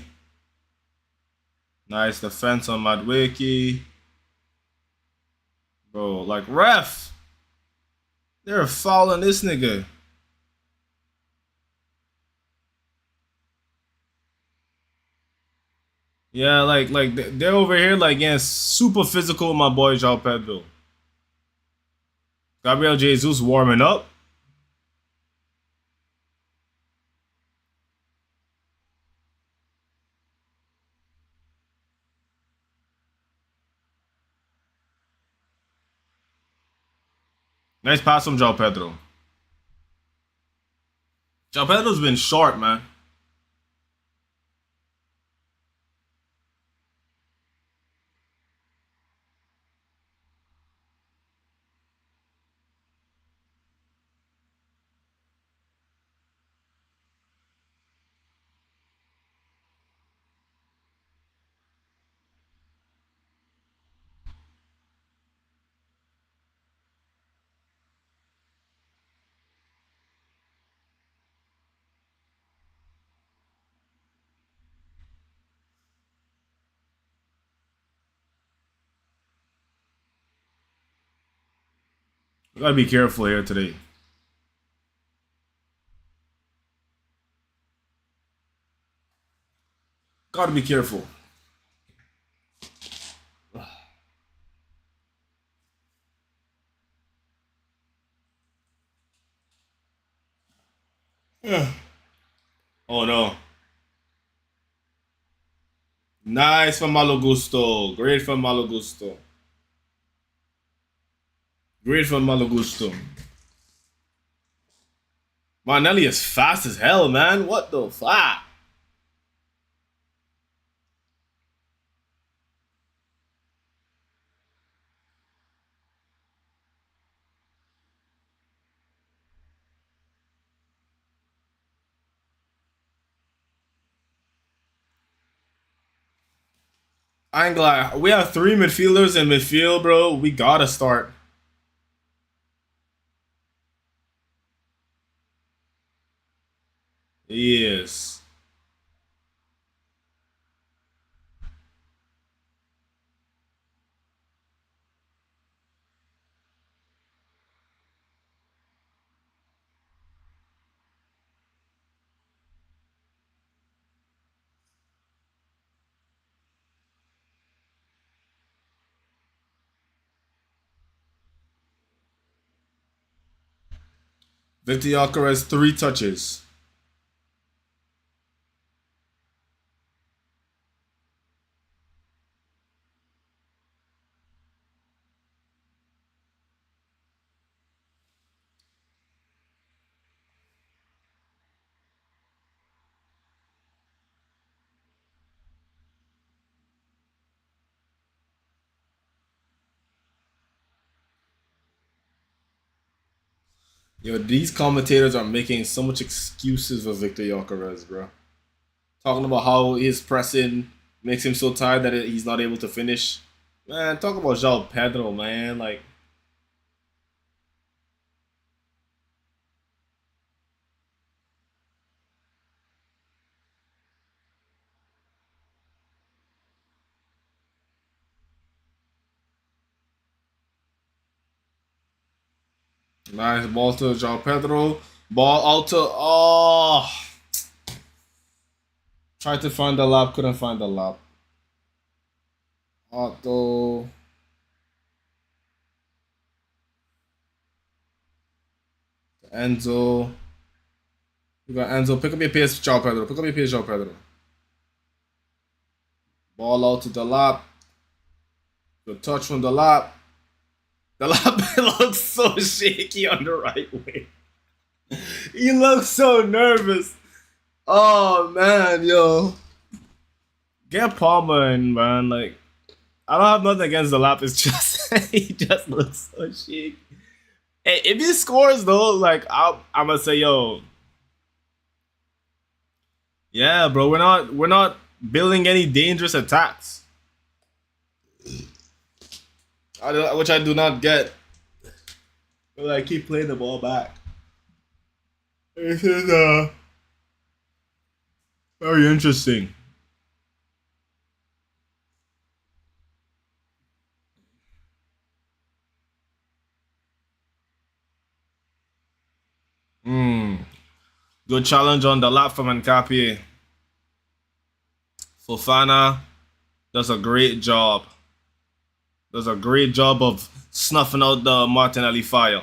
Nice defense on Madwiki. Bro, like, ref! They're fouling this nigga. Yeah, like they're over here like getting super physical with my boy João Pedro. Gabriel Jesus warming up. Nice pass from João Pedro. João Pedro's been sharp, man. We gotta be careful here today. Gotta be careful. Oh no. Nice from Malo Gusto. Great from Malo Gusto. Great from Malo Gusto. Martinelli is fast as hell, man. What the fuck? I ain't gonna lie. We have 3 midfielders in midfield, bro. We gotta start. Yes. Victor Yaka has 3 touches. Yo, these commentators are making so much excuses for Victor Gyökeres, bro. Talking about how his pressing makes him so tired that he's not able to finish. Man, talk about João Pedro, man. Like, nice ball to João Pedro. Ball out to... Oh! Tried to find the lap, couldn't find the lap. Otto. Enzo. You got Enzo. Pick up your pace, João Pedro. Pick up your pace, João Pedro. Ball out to the lap. Good touch from the lap. The lap looks so shaky on the right wing. He looks so nervous. Oh man, yo. Get Palmer in, man. Like, I don't have nothing against the lap. It's just he just looks so shaky. Hey, if he scores though, like I'm gonna say, yo. Yeah, bro, we're not building any dangerous attacks. Which I do not get. But I keep playing the ball back. This is Very interesting. Good challenge on the lap from Nkapie. Fofana does a great job. Does a great job of snuffing out the Martinelli fire.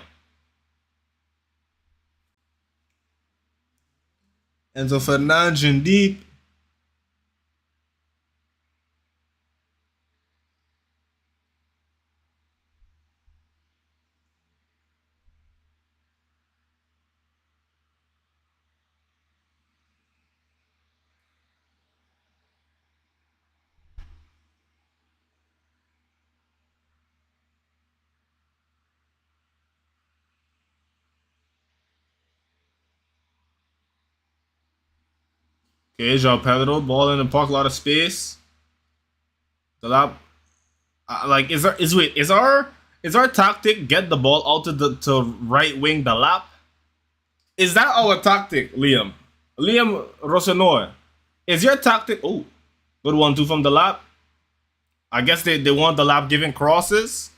Enzo Fernandes in deep. Okay, João Pedro, ball in the park, a lot of space. The lap, like, is our tactic get the ball out to right wing the lap? Is that our tactic, Liam? Liam Rossenoy, is your tactic? Oh, good 1-2 from the lap. I guess they want the lap giving crosses.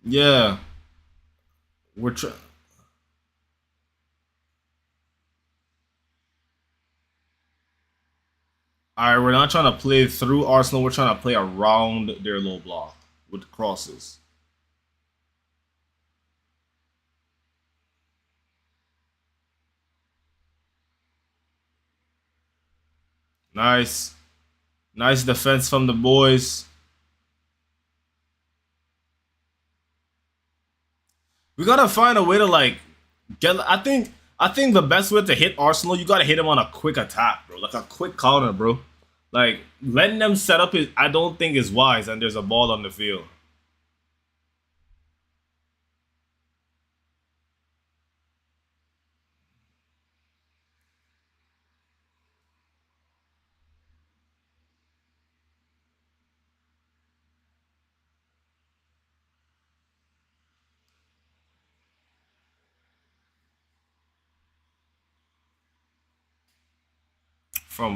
Yeah, we're trying. Alright, we're not trying to play through Arsenal. We're trying to play around their low block with crosses. Nice. Nice defense from the boys. We gotta find a way to like get. I think the best way to hit Arsenal, you gotta hit them on a quick attack, bro. Like a quick counter, bro. Like letting them set up is I don't think is wise, and there's a ball on the field.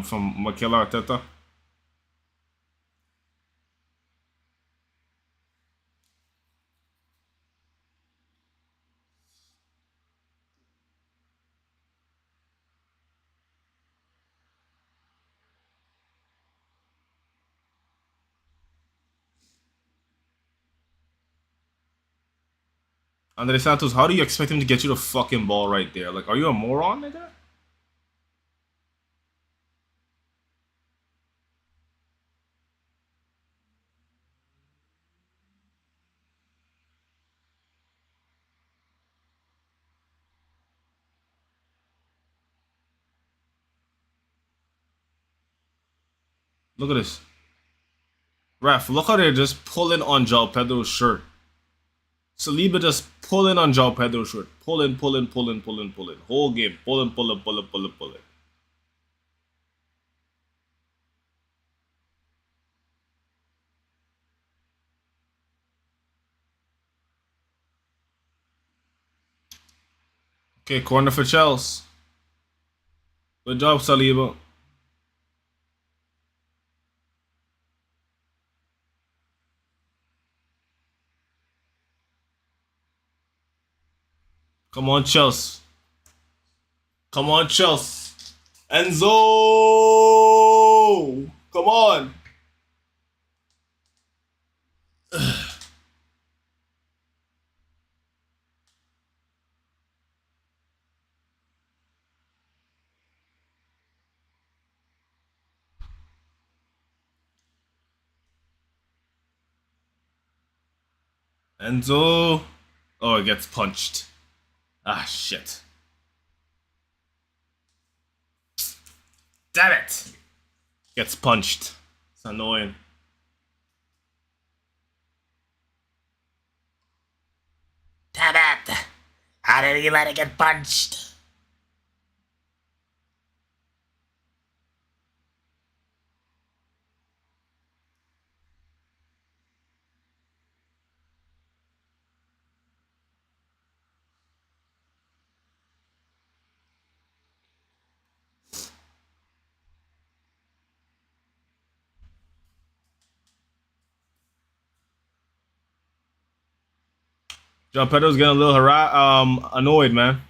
From Mikel Arteta. Andre Santos, how do you expect him to get you the fucking ball right there? Like, are you a moron, nigga? Look at this. Ref, look how they're just pulling on João Pedro's shirt. Saliba just pulling on João Pedro's shirt. Pulling. Whole game. Pulling. Okay, corner for Chelsea. Good job, Saliba. Come on, Chelsea. Come on, Chelsea. Enzo! Come on. Enzo. Oh, it gets punched. Ah, shit. Damn it. Gets punched. It's annoying. Damn it. How did he let it get punched? Joao Pedro's getting a little annoyed, man.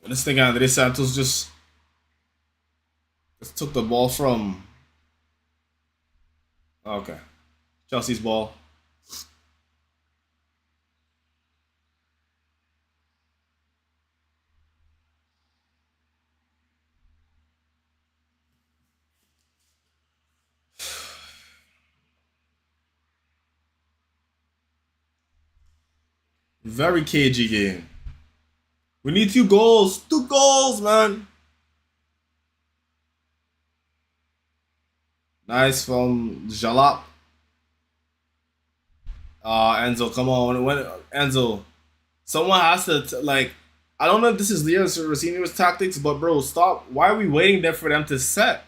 This thing Andre Santos just took the ball from. Okay, Chelsea's ball. Very cagey game. We need 2 goals. 2 goals, man. Nice from Jalap. Enzo, come on. When Enzo, someone has to like. I don't know if this is Leo's or Rossini's tactics, but bro, stop. Why are we waiting there for them to set?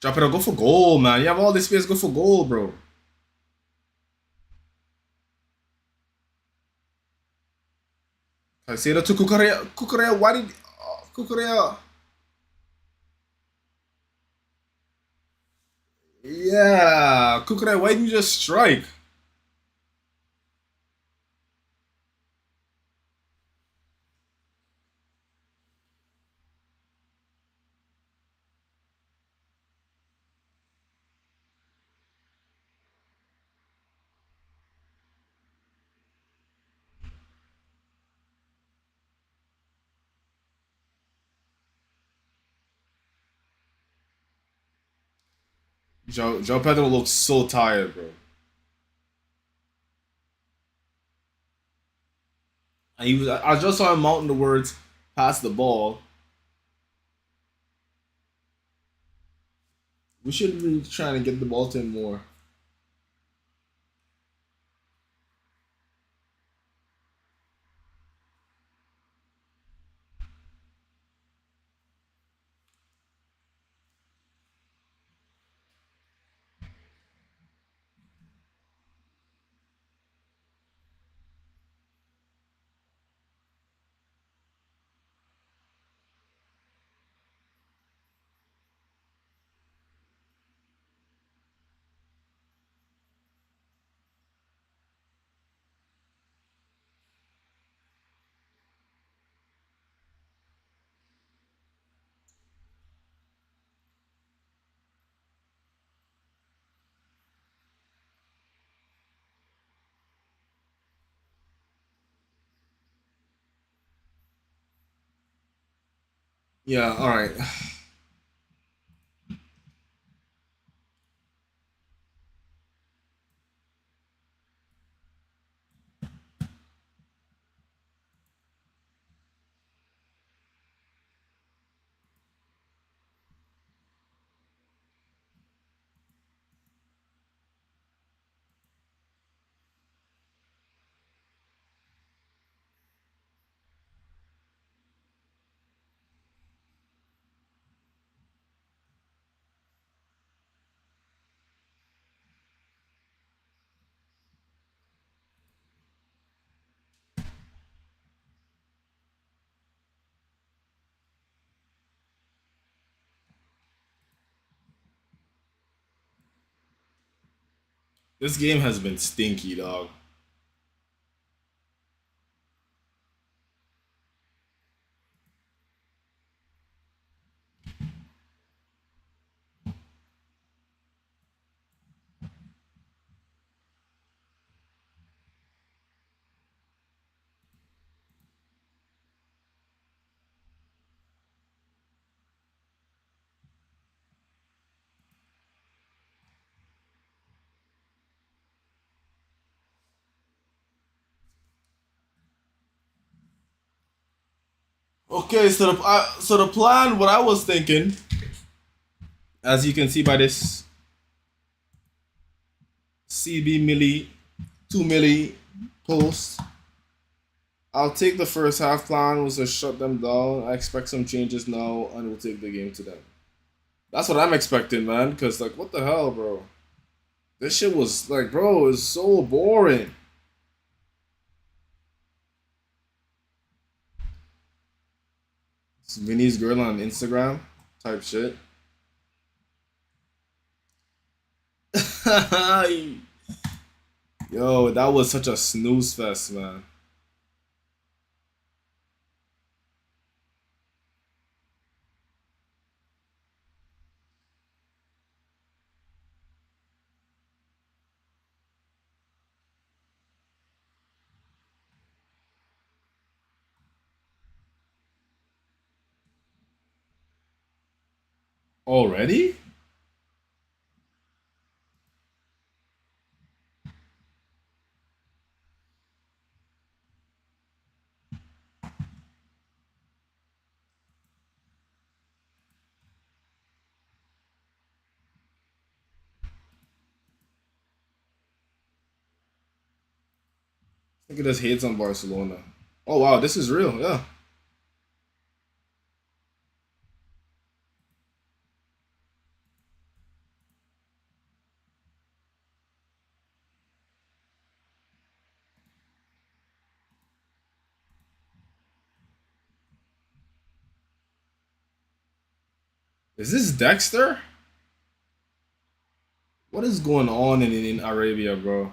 Drop it. Go for goal, man. You have all this space. Go for goal, bro. I say that to Kukurea. Kukurea, why did Kukurea? Yeah, Kukurea, why didn't you just strike? Joe Pedro looks so tired, bro. And I just saw him mounting the words, pass the ball. We should be trying to get the ball to him more. Yeah, all right. This game has been stinky, dog. Okay, so the plan, what I was thinking, as you can see by this CB Millie 2 milli post, I'll take the first half plan was to shut them down. I expect some changes now, and we'll take the game to them. That's what I'm expecting, man. Cause like, what the hell, bro? This shit was like, bro, it's so boring. It's Vinny's girl on Instagram type shit. Yo, that was such a snooze fest, man. Already? Look at this hates on Barcelona. Oh wow, this is real, yeah. Is this Dexter? What is going on in Arabia, bro?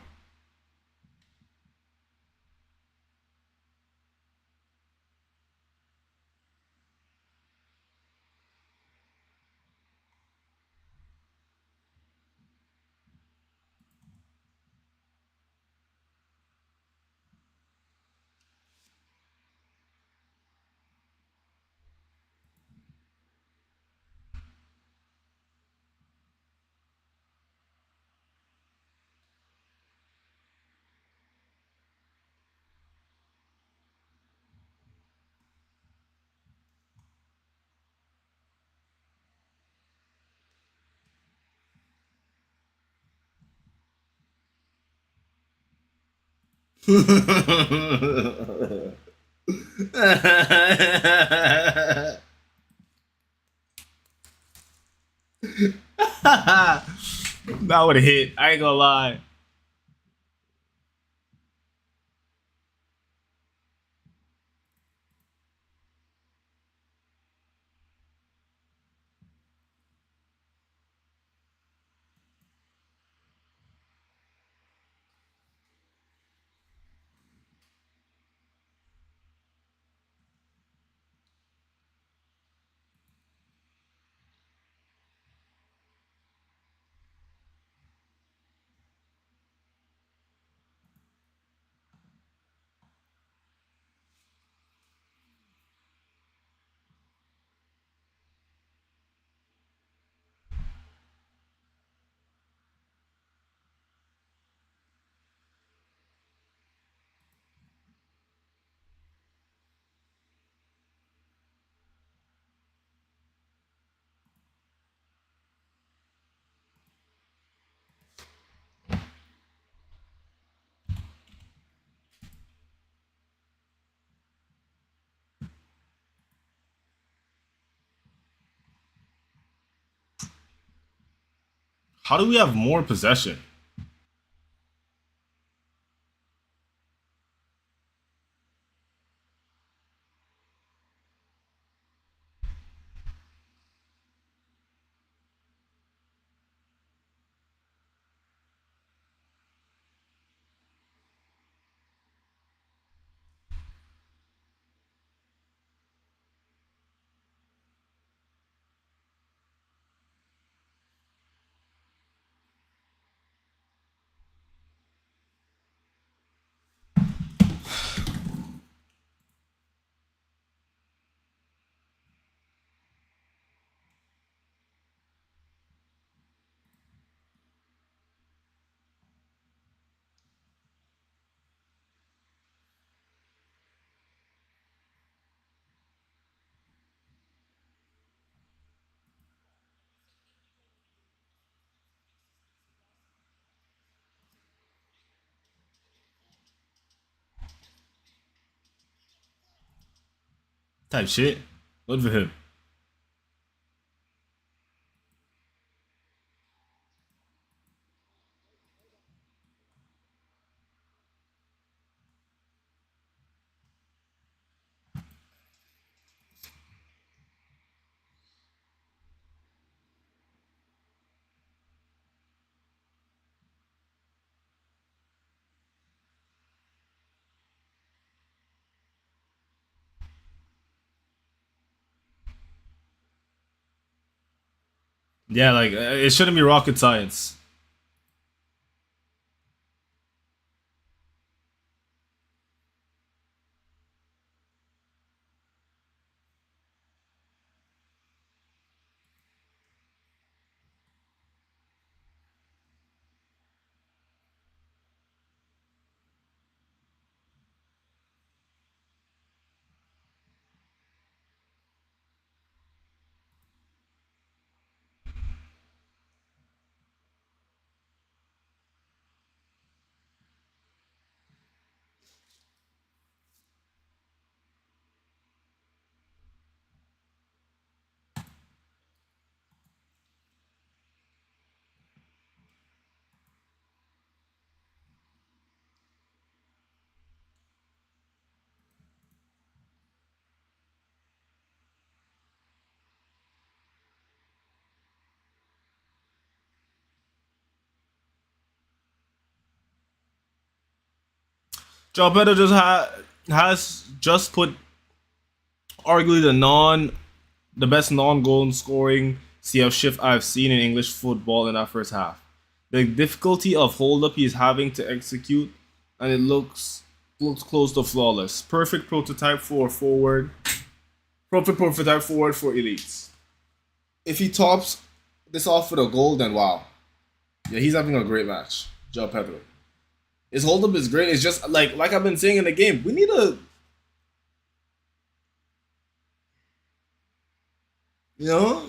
That would have hit. I ain't gonna lie. How do we have more possession? Type shit. Good for him. Yeah, like it shouldn't be rocket science. Joao Pedro has just put arguably the best non-goal scoring CF shift I've seen in English football in that first half. The difficulty of hold up he's having to execute, and it looks close to flawless. Perfect prototype for forward. Perfect prototype forward for elites. If he tops this off with a goal, then wow. Yeah, he's having a great match. Joao Pedro. His hold up is great. It's just like I've been saying in the game, we need a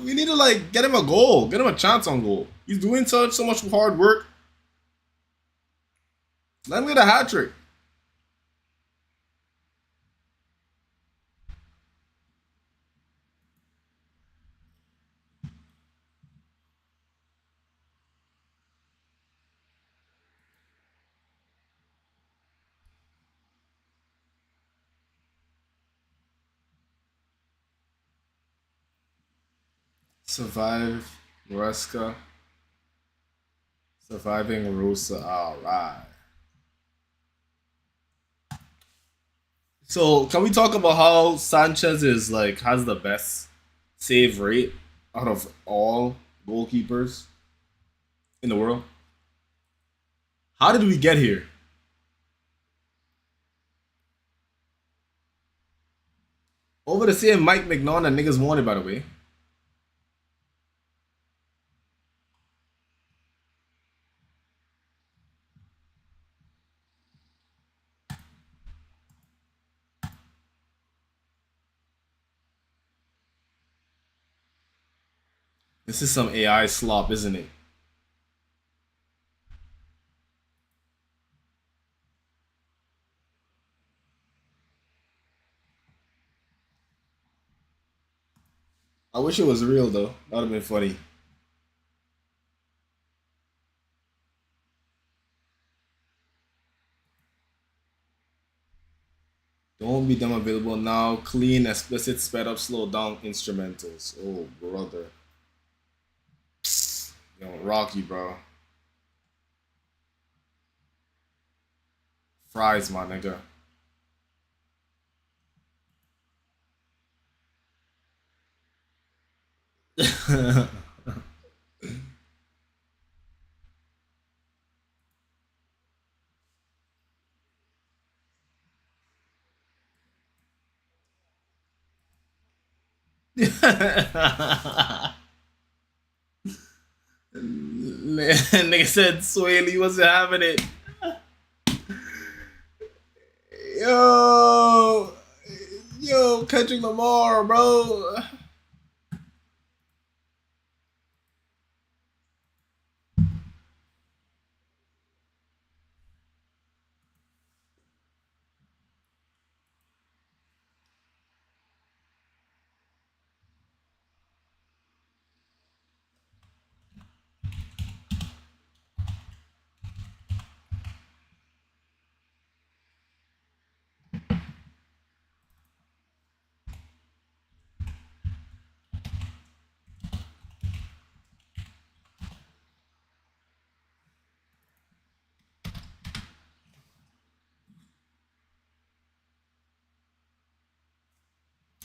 we need to like get him a goal, get him a chance on goal. He's doing so much hard work. Let him get a hat trick. Survive Maresca. Surviving Rosa. Alright. So can we talk about how Sanchez is like has the best save rate out of all goalkeepers in the world? How did we get here? Over the same Mike McNaughton that niggas wanted, by the way. This is some AI slop, isn't it? I wish it was real though. That would have been funny. Don't be them available now. Clean, explicit, sped up, slow down instrumentals. Oh, brother. Yo, Rocky, bro. Fries, my nigga. Nigga said Swaley wasn't having it. Yo, Kendrick Lamar, bro.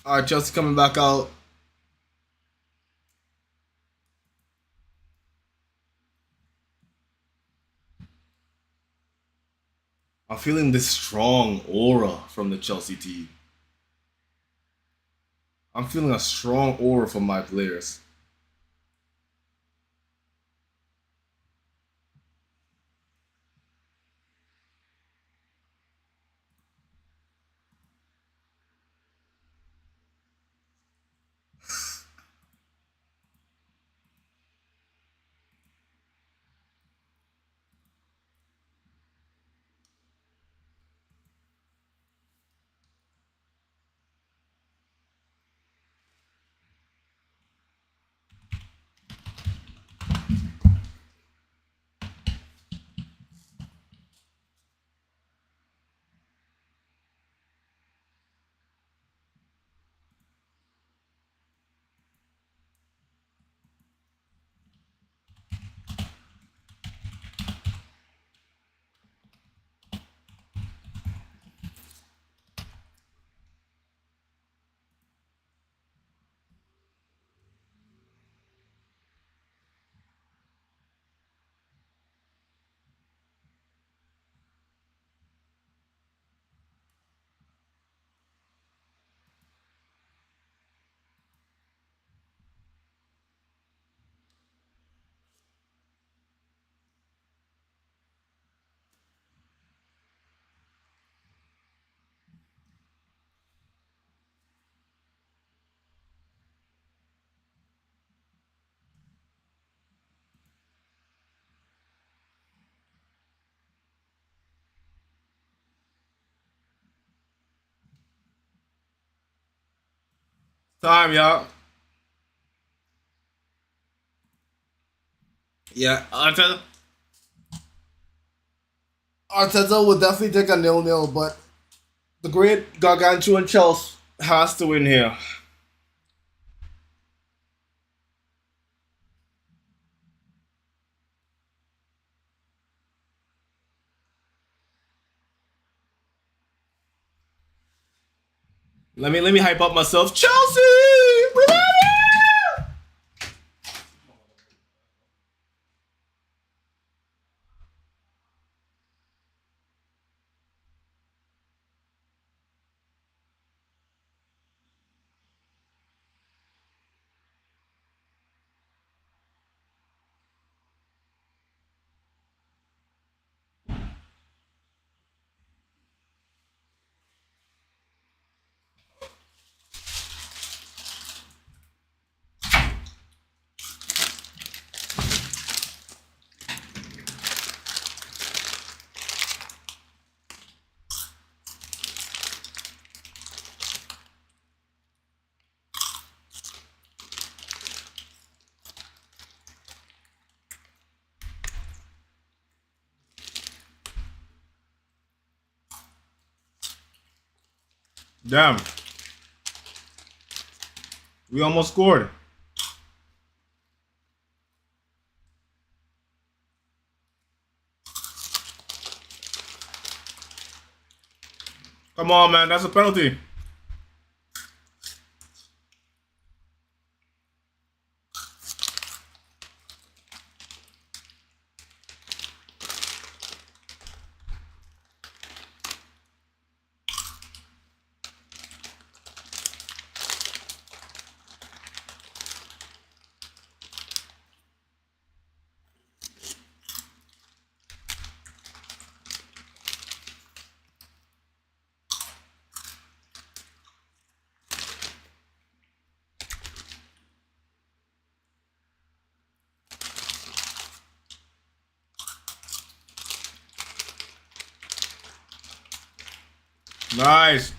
All right, Chelsea coming back out. I'm feeling this strong aura from the Chelsea team. I'm feeling a strong aura from my players. Time, y'all. Yeah, Arteta will definitely take a 0-0, but the great gargantuan Chelsea has to win here. Let me hype up myself. Chelsea! We love you! Damn. We almost scored. Come on, man. That's a penalty. Nice.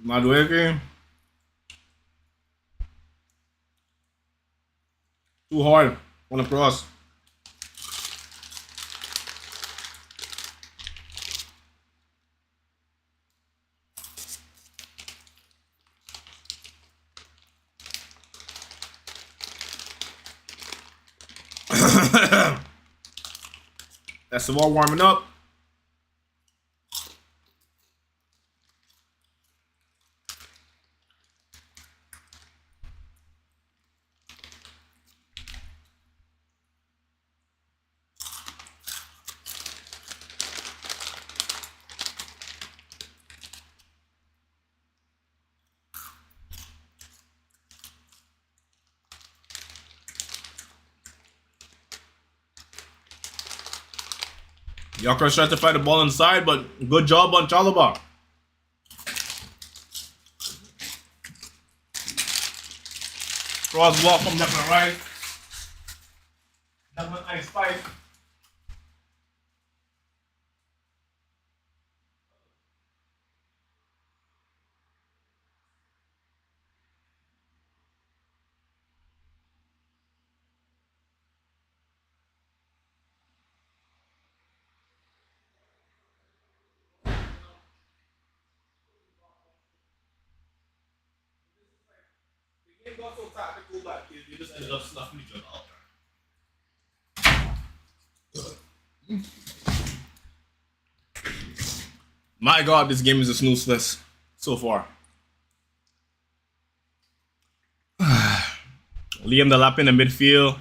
Madueke. Too hard. Wanna cross. That's the ball warming up. Yokers tried to fight the ball inside, but good job on Chalobah. Cross ball from left and right. Left and right spike. It got so tactical that you just ended up snuffing each other out. My God, this game is a snooze fest so far. Liam Delap in the midfield.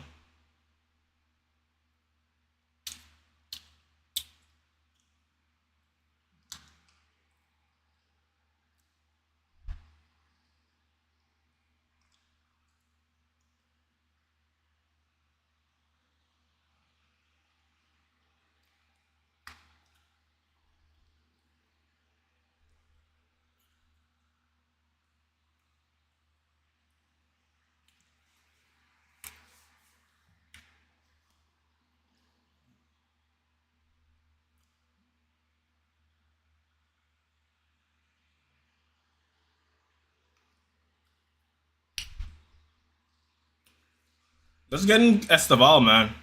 Let's get in Esteval, man.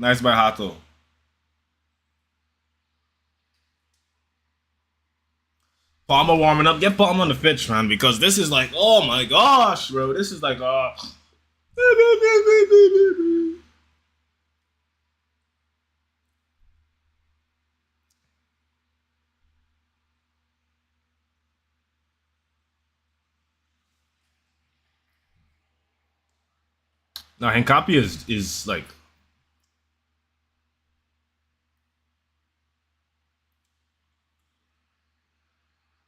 Nice by Hato. Palmer warming up. Get Palmer on the pitch, man, because this is like, oh my gosh, bro. This is like, Now Hincapi is like,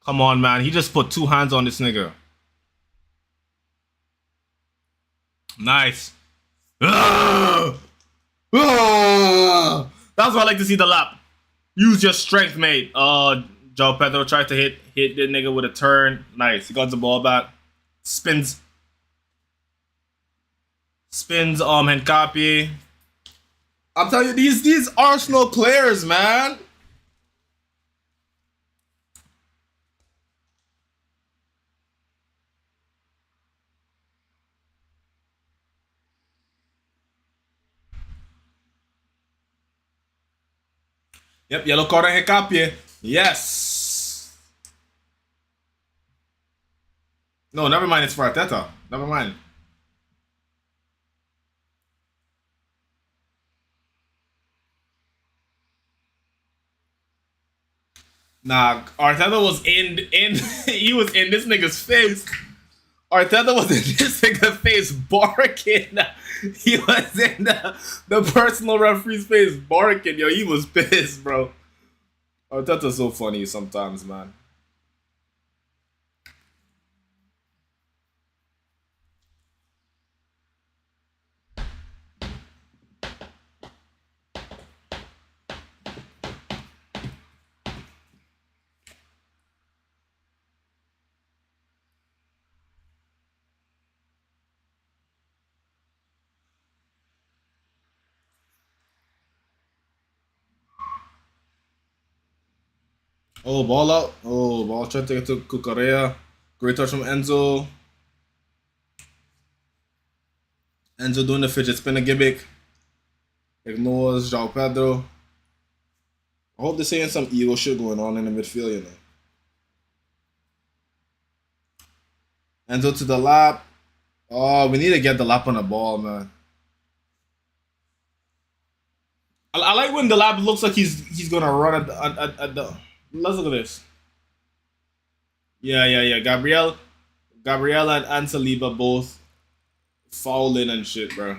come on, man. He just put 2 hands on this nigga. Nice. That's what I like to see the lap. Use your strength, mate. João Pedro tried to hit the nigga with a turn. Nice. He got the ball back. Spins Hincapi. I'm telling you, these Arsenal players, man. Yep, yellow card on Hincapi. Yes. No, never mind. It's for Arteta. Never mind. Nah, Arteta was in he was in this nigga's face. Arteta was in this nigga's face barking. He was in the personal referee's face barking. Yo, he was pissed, bro. Arteta's so funny sometimes, man. Oh, ball out. Oh, ball trying to get to Cucurella. Great touch from Enzo. Enzo doing the fidget spinner gimmick. Ignores João Pedro. I hope they're saying some ego shit going on in the midfield, you know. Enzo to the lap. Oh, we need to get the lap on the ball, man. I like when the lap looks like he's gonna run at the. Let's look at this. Yeah. Gabriel and Saliba both fouling and shit, bro.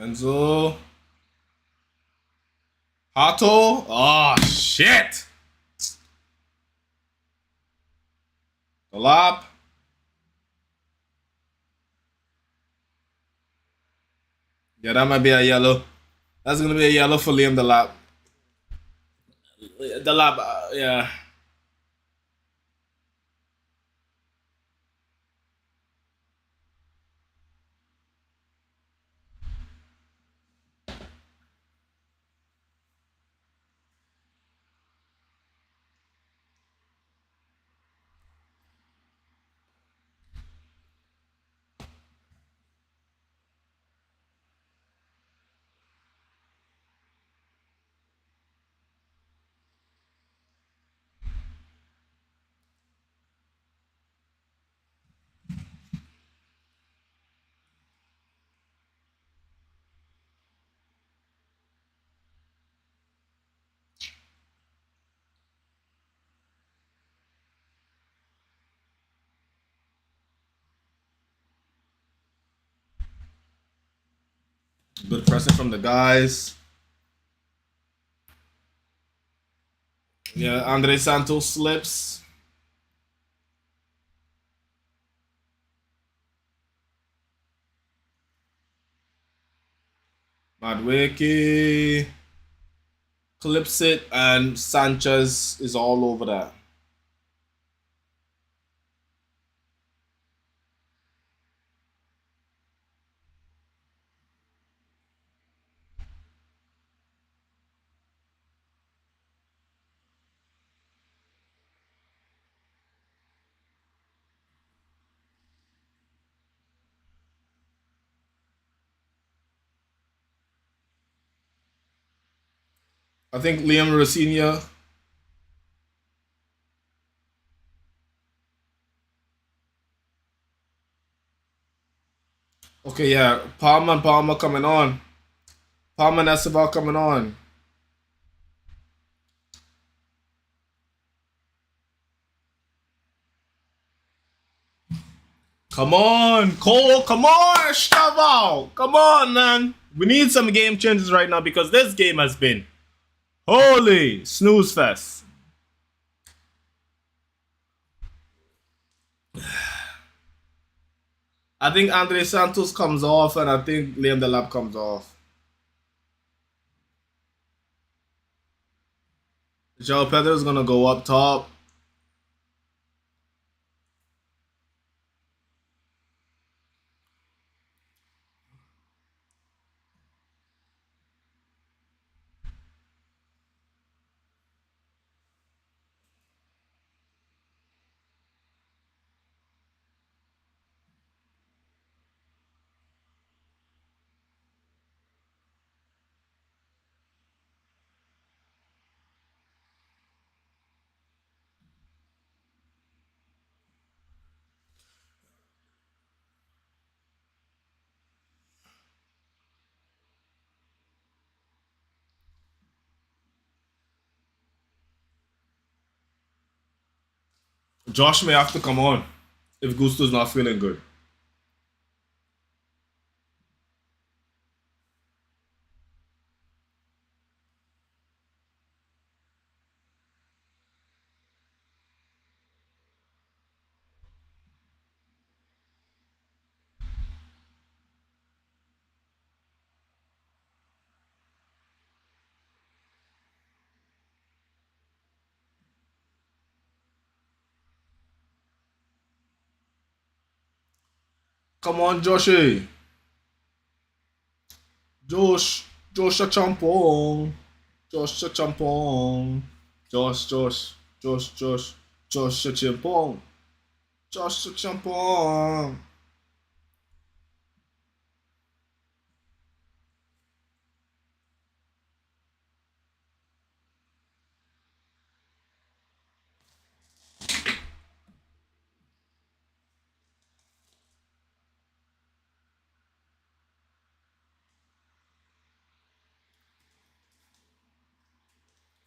Enzo. Hato. Oh, shit. The lap. Yeah, that might be a yellow. That's going to be a yellow for Liam Delap. Delap, yeah. Good pressing from the guys. Yeah, Andre Santos slips. Madueke clips it, and Sanchez is all over that. I think Liam Rosinha. Okay, yeah. Palmer coming on. Palmer and Escobar coming on. Come on, Cole. Come on, Stavao. Come on, man. We need some game changes right now because this game has been holy snooze fest. I think Andre Santos comes off, and I think Liam Delap comes off. Joe Pedro's gonna go up top. Josh may have to come on if Gusto's not feeling good. Come on, Joshy. Josh a champong. Josh a champong. Josh a champong. Josh a champong.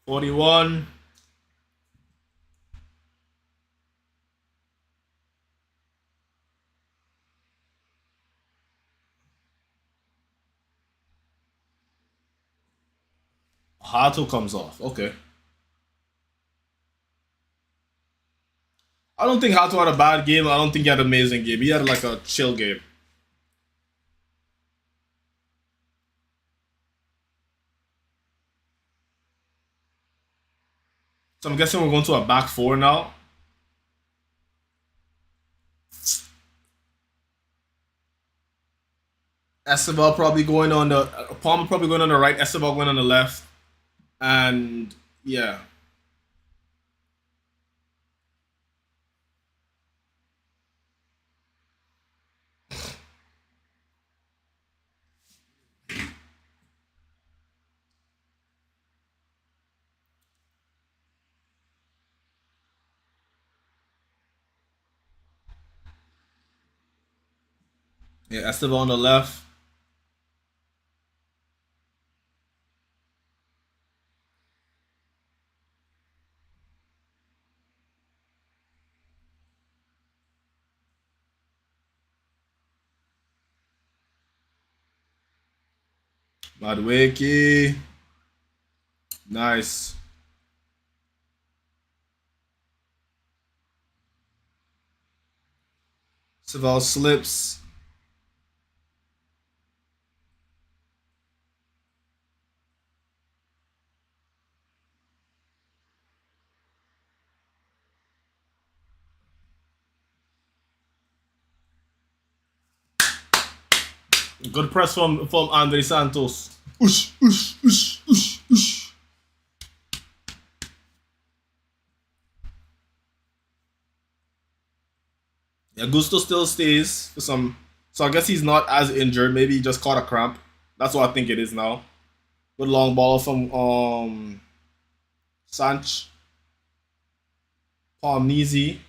$41. Hato comes off. Okay. I don't think Hato had a bad game. I don't think he had an amazing game. He had like a chill game. So I'm guessing we're going to a back four now. Esteban probably going on the Palmer probably going on the right, Esteban going on the left. And yeah. Yeah, Esteban on the left. Madueke. Nice. Esteval slips. Good press from Andre Santos. Oosh, oosh, oosh, oosh, oosh. Yeah, Gusto still stays for some. So I guess he's not as injured. Maybe he just caught a cramp. That's what I think it is now. Good long ball from Sanch. Palmese.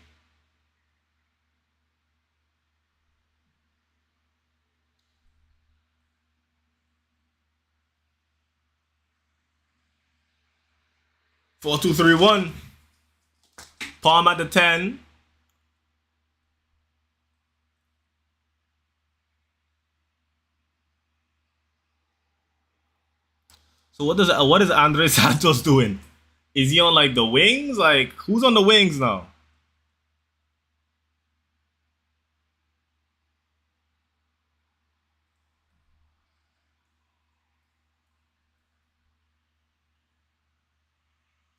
Four, two, three, one. Palm at the 10. So what is Andre Santos doing? Is he on like the wings? Like who's on the wings now?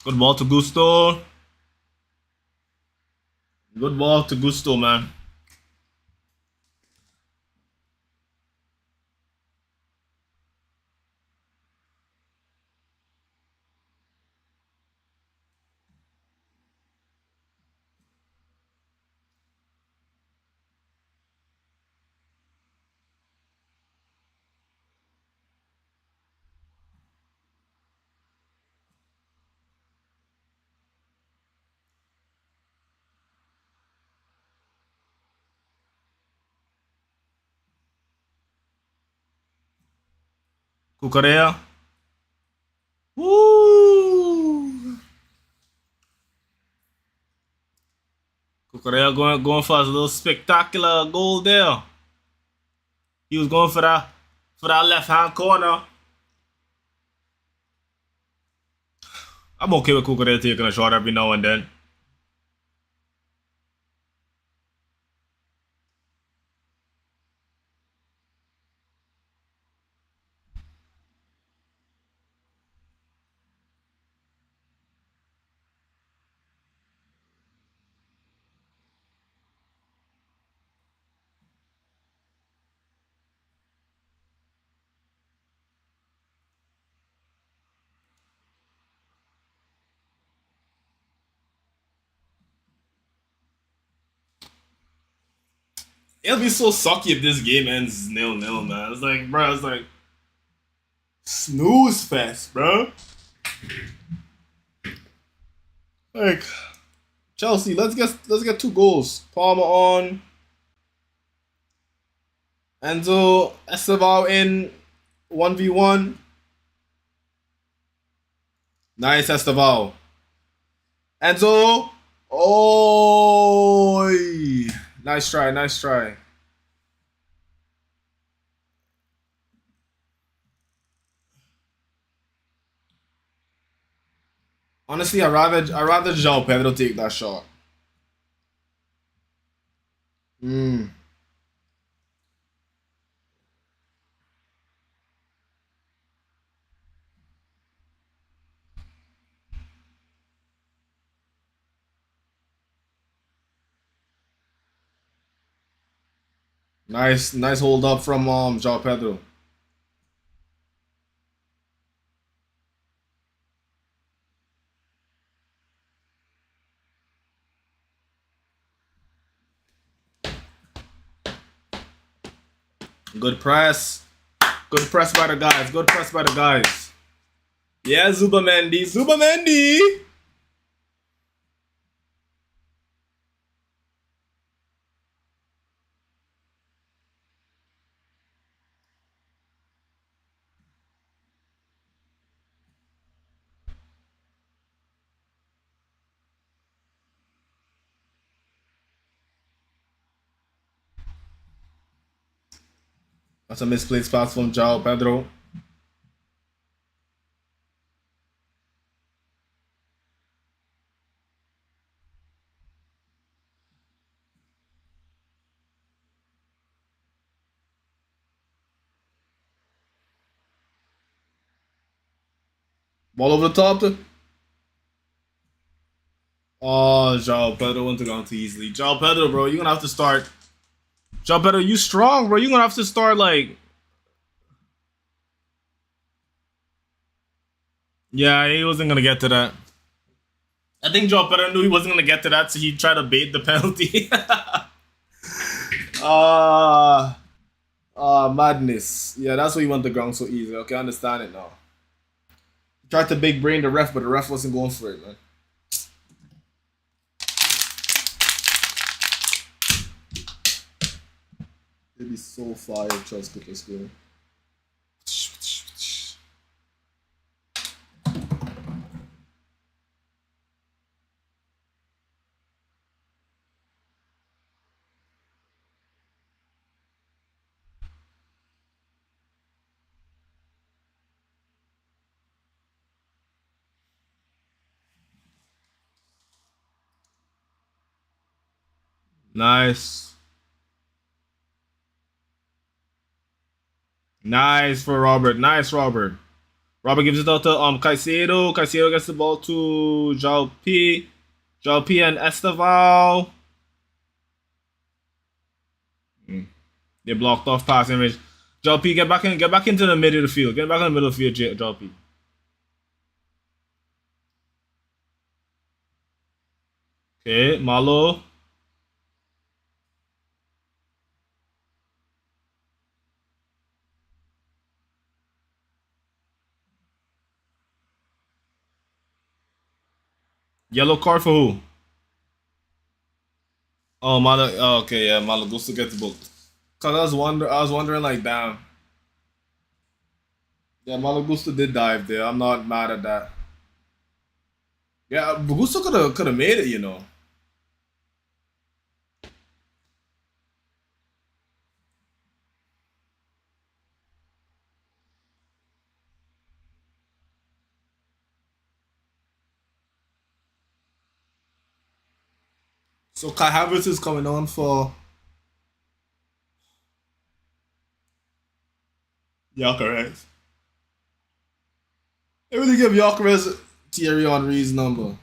Good ball to Gusto. Good ball to Gusto, man. Cucarea. Woo! Cucarea going for his little spectacular goal there. He was going for that left hand corner. I'm okay with Cucarea taking a shot every now and then. It'll be so sucky if this game ends 0-0, man. It's like, bro, it's like snooze fest, bro. Like Chelsea, let's get 2 goals. Palmer on. Enzo Esteval in 1v1. Nice Esteval. Enzo. Oh, nice try, nice try. Honestly, I rather João Pedro take that shot. Nice hold up from João Pedro. Good press. Good press by the guys. Good press by the guys. Yeah, Zubamendi. Zubamendi. That's a misplaced pass from João Pedro. Ball over the top. Oh, João Pedro went to go too easily. João Pedro, bro, you're gonna have to start. João Pedro, you strong, bro. You're gonna have to start like. Yeah, he wasn't gonna get to that. I think João Pedro knew he wasn't gonna get to that, so he tried to bait the penalty. Madness. Yeah, that's why he went the ground so easy. Okay, I understand it now. He tried to big brain the ref, but the ref wasn't going for it, man. They'd be so fire if Charles Cooper scored. Nice. Nice for Robert. Nice, Robert. Robert gives it out to Caicedo. Caicedo gets the ball to João P. João P and Esteval. They blocked off passing range. João P, get back into the middle of the field. Get back in the middle of the field, João P. Okay, Malo. Yellow card for who? Oh, Malo. Oh, okay, yeah, Malo goes to get the book. Cause I was wondering, like, damn. Yeah, Malo Gusto did dive there. I'm not mad at that. Yeah, Gusto could have made it, you know. So Kai Havertz is coming on for Gyökeres. They really give Gyökeres Thierry Henry's number.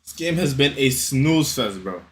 This game has been a snooze fest, bro.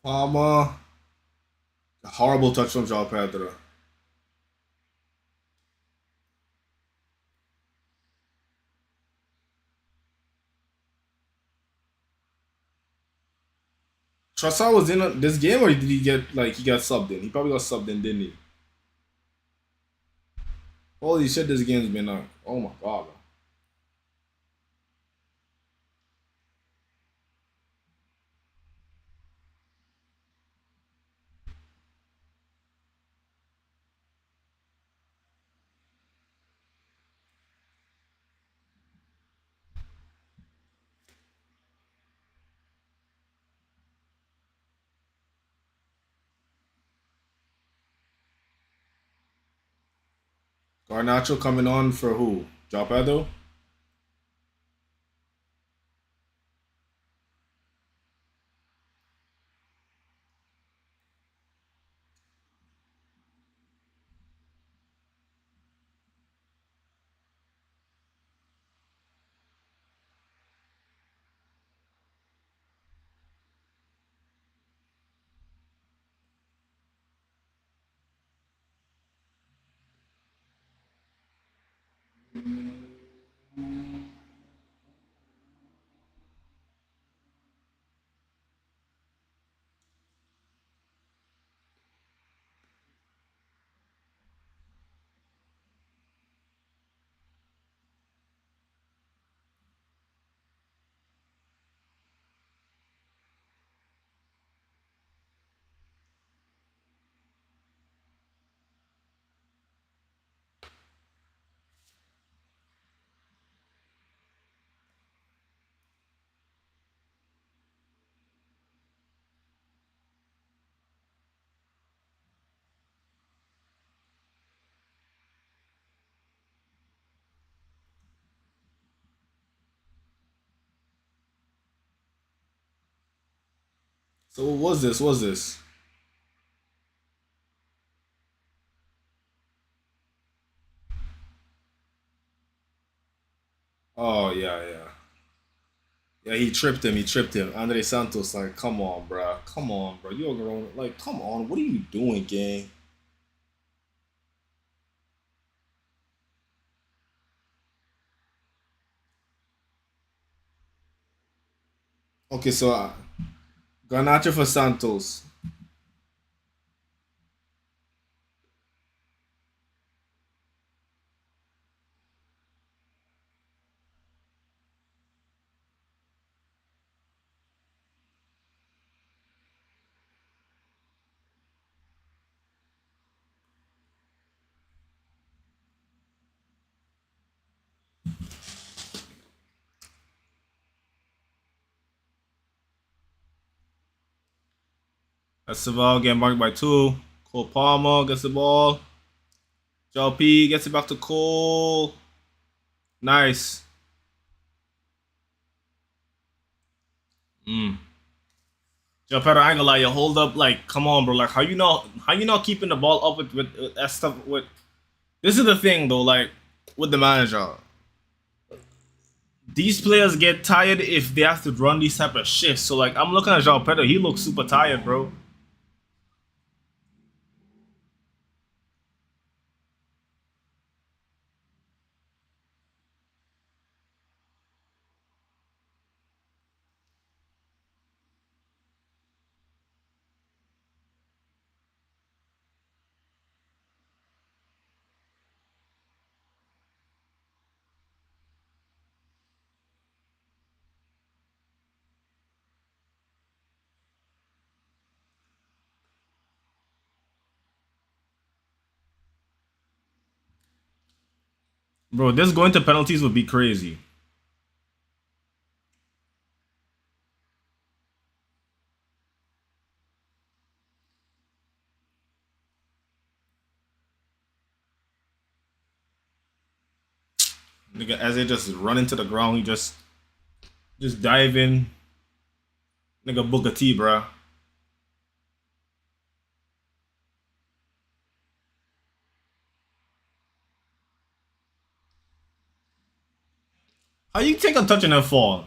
Palmer. Horrible touch from Jaako HYDRA. Trossard was in this game, or did he get like he got subbed in? He probably got subbed in, didn't he? Holy shit, this game's been oh my god. Bro. Garnacho coming on for who? Jaako HYDRA? So what was this? What was this? Oh yeah, yeah. Yeah, he tripped him. He tripped him. Andre Santos, like, come on, bro. Come on, bro. You're grown. Like, come on. What are you doing, gang? Okay, so Garnacho for Santos. Esteval getting marked by two. Cole Palmer gets the ball. Joe P gets it back to Cole. Nice. Joe Pedro, I ain't gonna lie, you hold up, like, come on, bro. Like, how you not keeping the ball up with that stuff with this is the thing though, like, with the manager. These players get tired if they have to run these type of shifts. So like I'm looking at Joao Pedro, he looks super tired, bro. Bro, this going to penalties would be crazy. Nigga, as they just run into the ground, he just dive in. Nigga, book a T, bro. How you take a touch and then fall?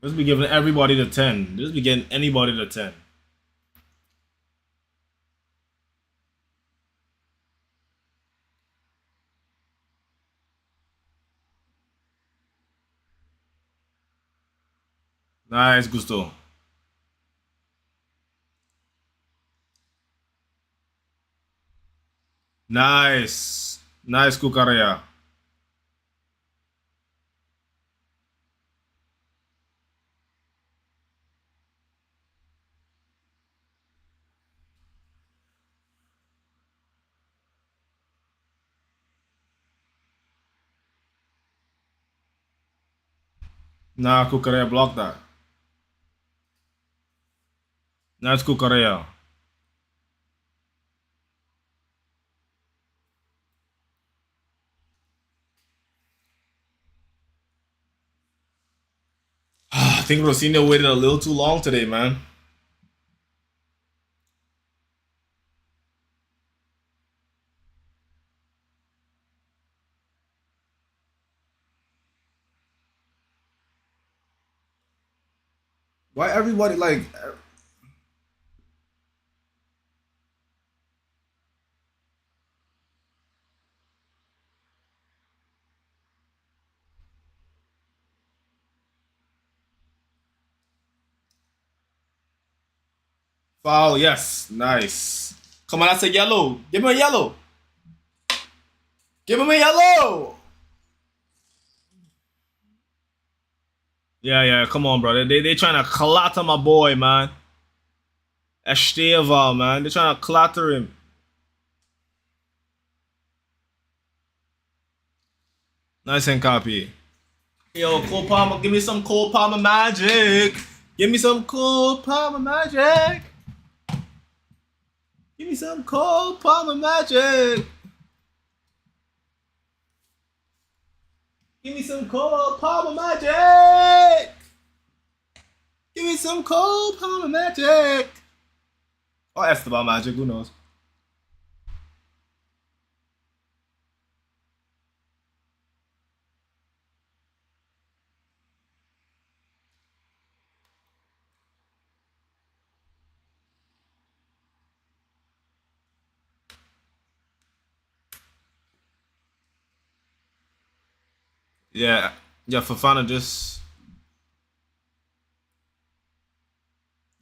Just be giving everybody the 10. Just be getting anybody the 10. Nice, Gusto. Nice. Nice, Kukaraya. Nah, Kukaraya blocked that. Nice, Kukaraya. I think Rosinha waited a little too long today, man. Why everybody like... Foul, yes. Nice. Come on, that's a yellow. Give him a yellow. Give him a yellow. Yeah, come on, bro. They trying to clatter my boy, man. Esteval, man. They trying to clatter him. Nice and copy. Yo, Cole Palmer, give me some Cole Palmer magic. Give me some Cole Palmer magic. Give me some Cole Palmer magic. Give me some Cole Palmer magic. Give me some Cole Palmer magic. Or Esteban magic, who knows? Yeah, Fafana just...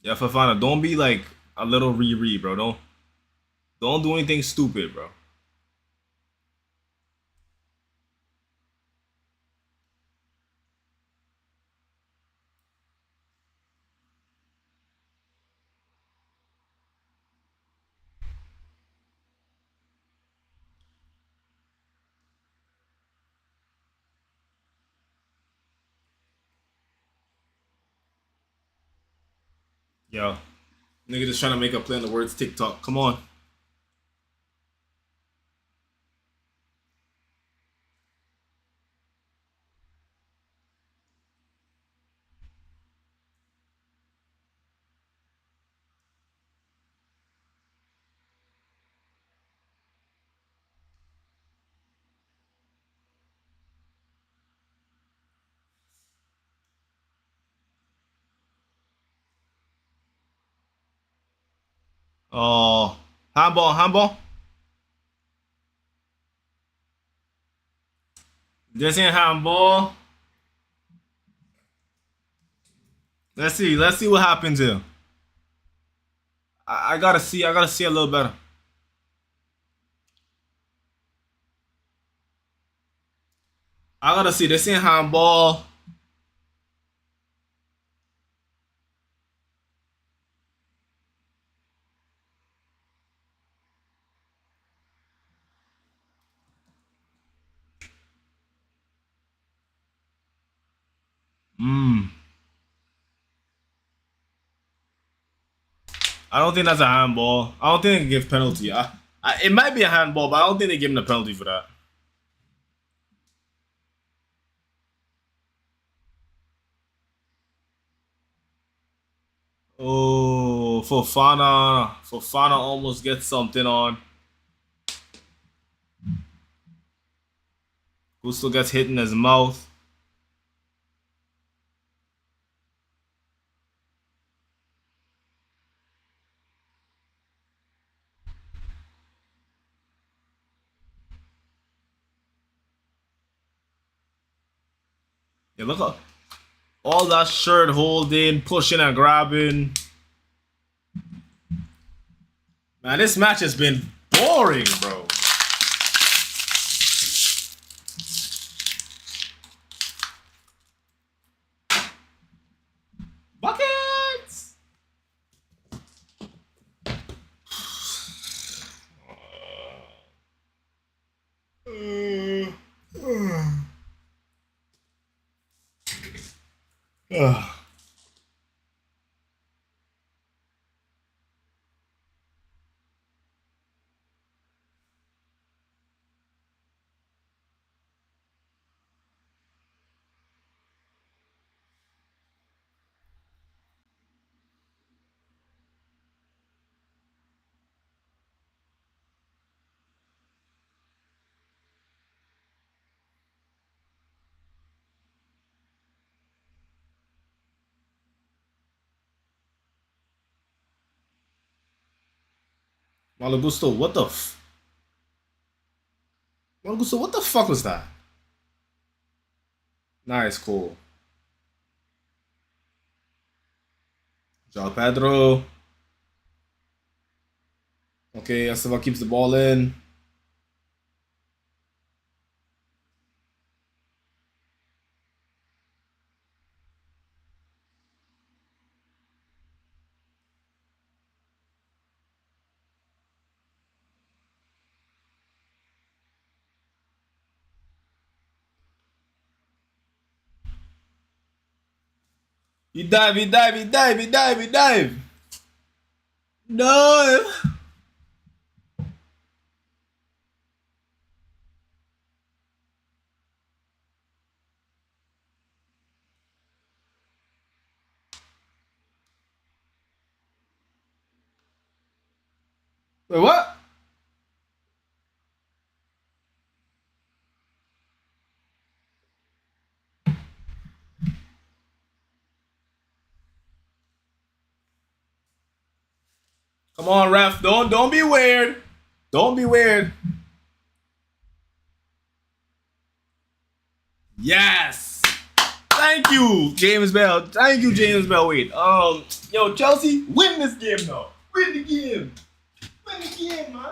Yeah, Fafana, don't be like a little Riri, bro. Don't do anything stupid, bro. Yo, nigga just trying to make a play on the words TikTok. Come on. Oh, handball. This ain't handball. Let's see what happens here. I gotta see a little better. I gotta see. This ain't handball. I don't think that's a handball. I don't think they can give penalty. It might be a handball, but I don't think they give him a penalty for that. Oh, Fofana almost gets something on. Gusto gets hit in his mouth. Yeah, look at all that shirt holding, pushing and grabbing. Man, this match has been boring, bro. Buckets! Malagusto, what the Malagusto, what the fuck was that? Nice, cool. João Pedro. Okay, Esteva keeps the ball in. He dive, he dive, he dive, he dive, he dive. No. Wait, what? Come on, ref. Don't be weird. Don't be weird. Yes. Thank you, James Bell. Thank you, James Bell. Wait. Yo, Chelsea, win this game though. Win the game. Win the game, man.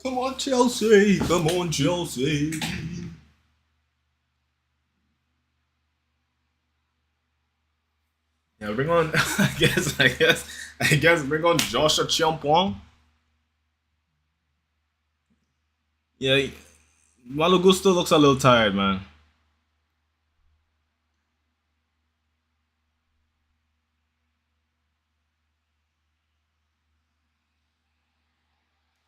Come on, Chelsea. Come on, Chelsea. Yeah, bring on. I guess, bring on Joshua Chiampong. Yeah, Malagusto looks a little tired, man.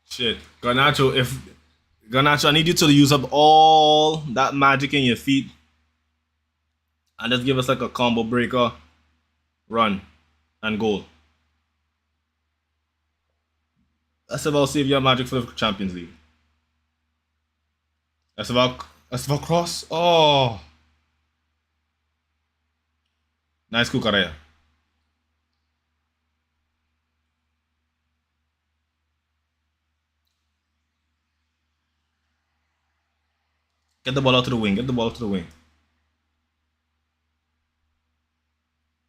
Shit, Garnacho, I need you to use up all that magic in your feet and just give us like a combo breaker, run, and goal. That's about save your magic for the Champions League. That's about cross. Oh, nice Kukaraya. Get the ball out to the wing. Get the ball out to the wing.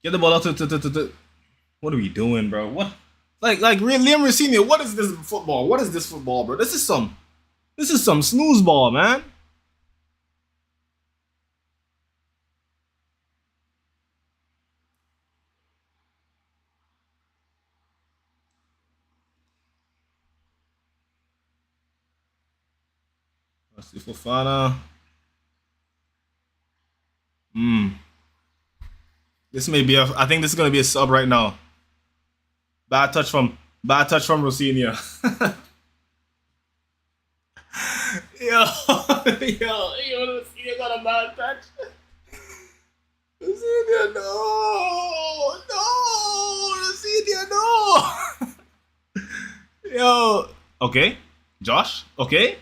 Get the ball out to. What are we doing, bro? What? Like Liam Rosini, what is this football? What is this football, bro? This is some snooze ball, man. Let's see Fofana. This may be a. I think this is gonna be a sub right now. Bad touch from Rosinha. yo, Rosinha got a bad touch. Rosinha, no, Rosinha, no. Yo, okay, Josh, okay,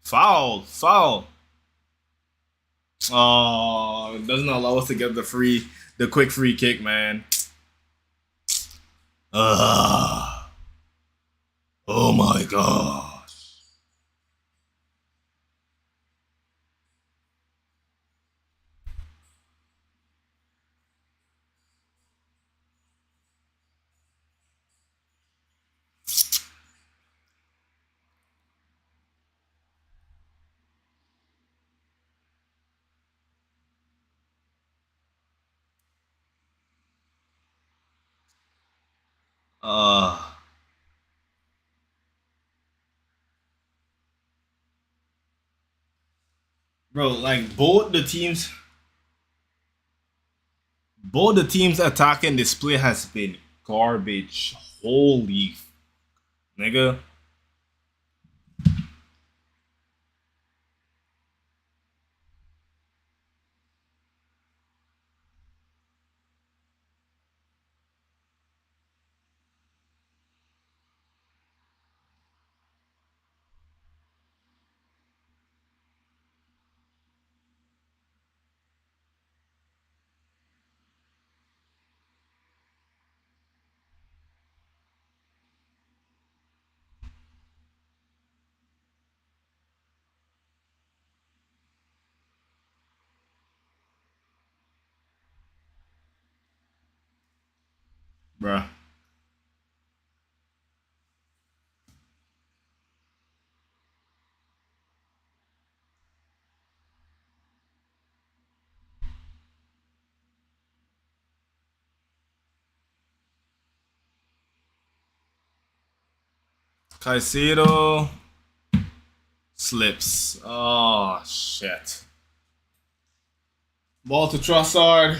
foul. Oh, it doesn't allow us to get the quick free kick, man. Oh my gosh. Bro, like both the teams attacking display has been garbage. Holy nigga. Bruh. Caicedo slips. Oh shit. Ball to Trossard.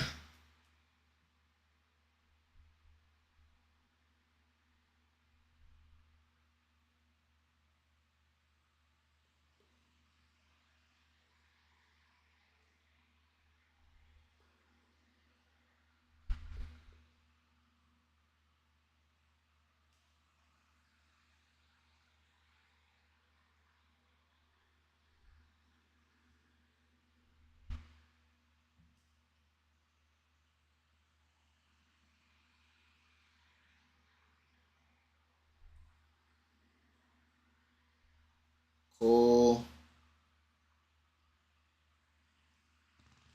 Cool.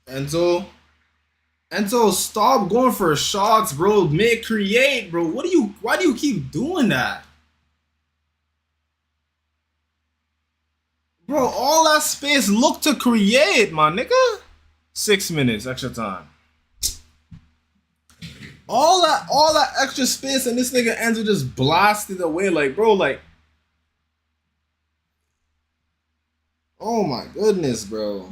Enzo, stop going for shots, bro. Create, bro. Why do you keep doing that? Bro, all that space look to create, my nigga. 6 minutes, extra time. All that extra space and this nigga Enzo just blasted away, like, bro, like. Oh my goodness, bro.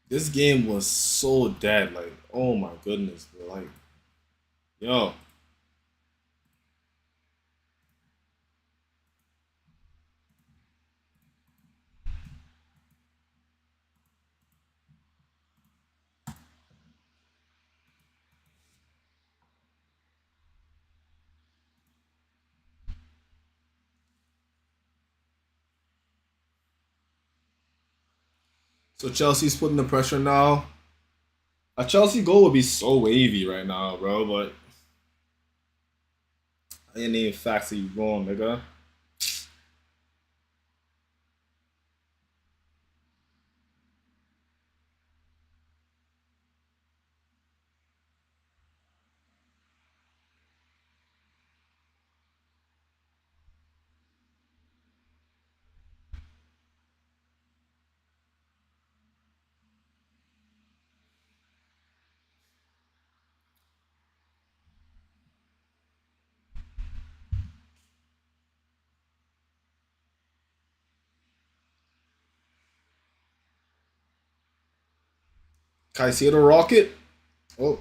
This game was so dead. Like, oh my goodness, bro. Like, yo. So Chelsea's putting the pressure now. A Chelsea goal would be so wavy right now, bro, but I ain't even facts that you wrong, nigga. Caicedo rocket. Oh,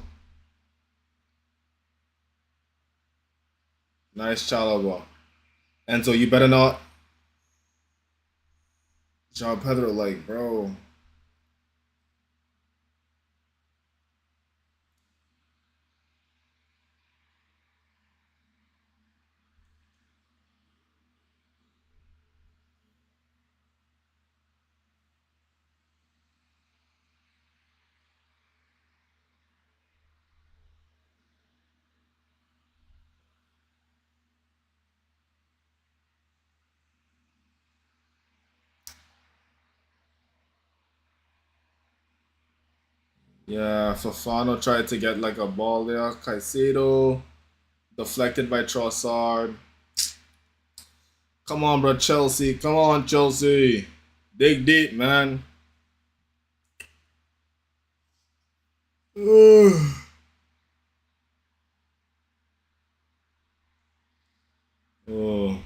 nice Chalaba. Enzo, you better not. Jean Pedro, like, bro. Yeah, Fafano tried to get like a ball there. Caicedo deflected by Trossard. Come on, bro, Chelsea. Come on, Chelsea. Dig deep, man. Oh. Cole.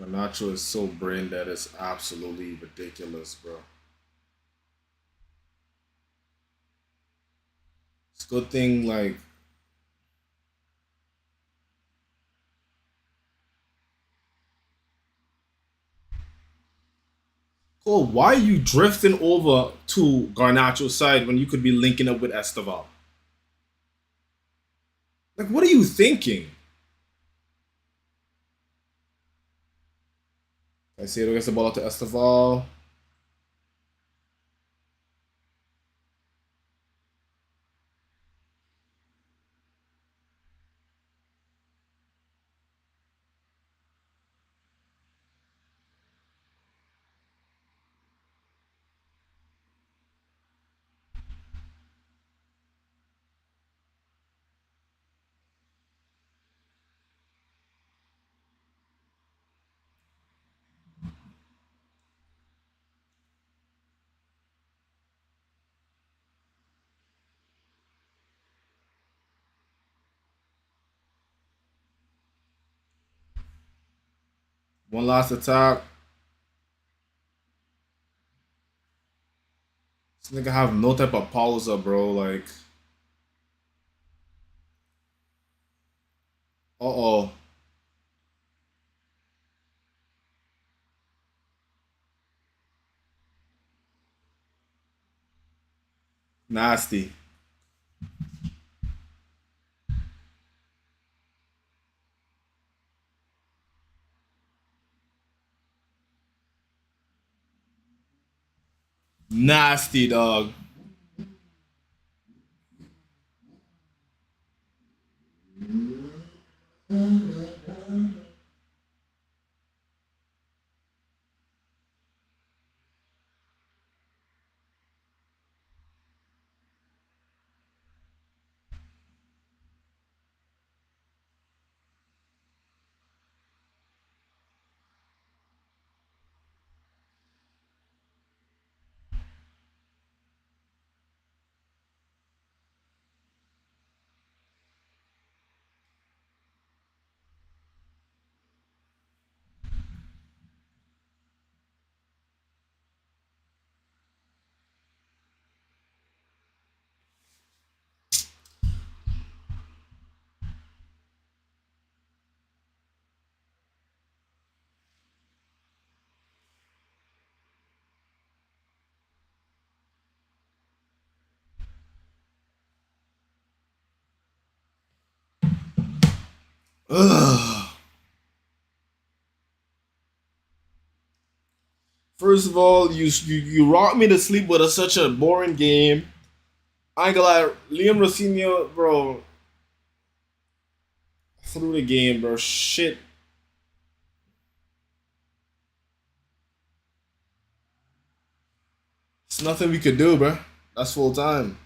Nacho is so brain dead, it's absolutely ridiculous, bro. It's a good thing, like, Cole, why are you drifting over to Garnacho's side when you could be linking up with Esteval? Like, what are you thinking? Caicedo gets the ball out to Esteval. One last attack. This nigga have no type of pausa, bro. Like, uh-oh. Nasty. Nasty, dog. Ugh. First of all, you rocked me to sleep with such a boring game. I ain't gonna lie, Liam Rosinho, bro, through the game, bro. Shit. It's nothing we could do, bro. That's full time.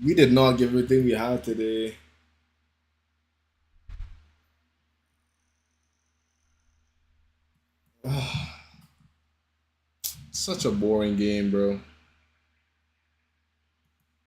We did not give everything we had today. Such a boring game, bro.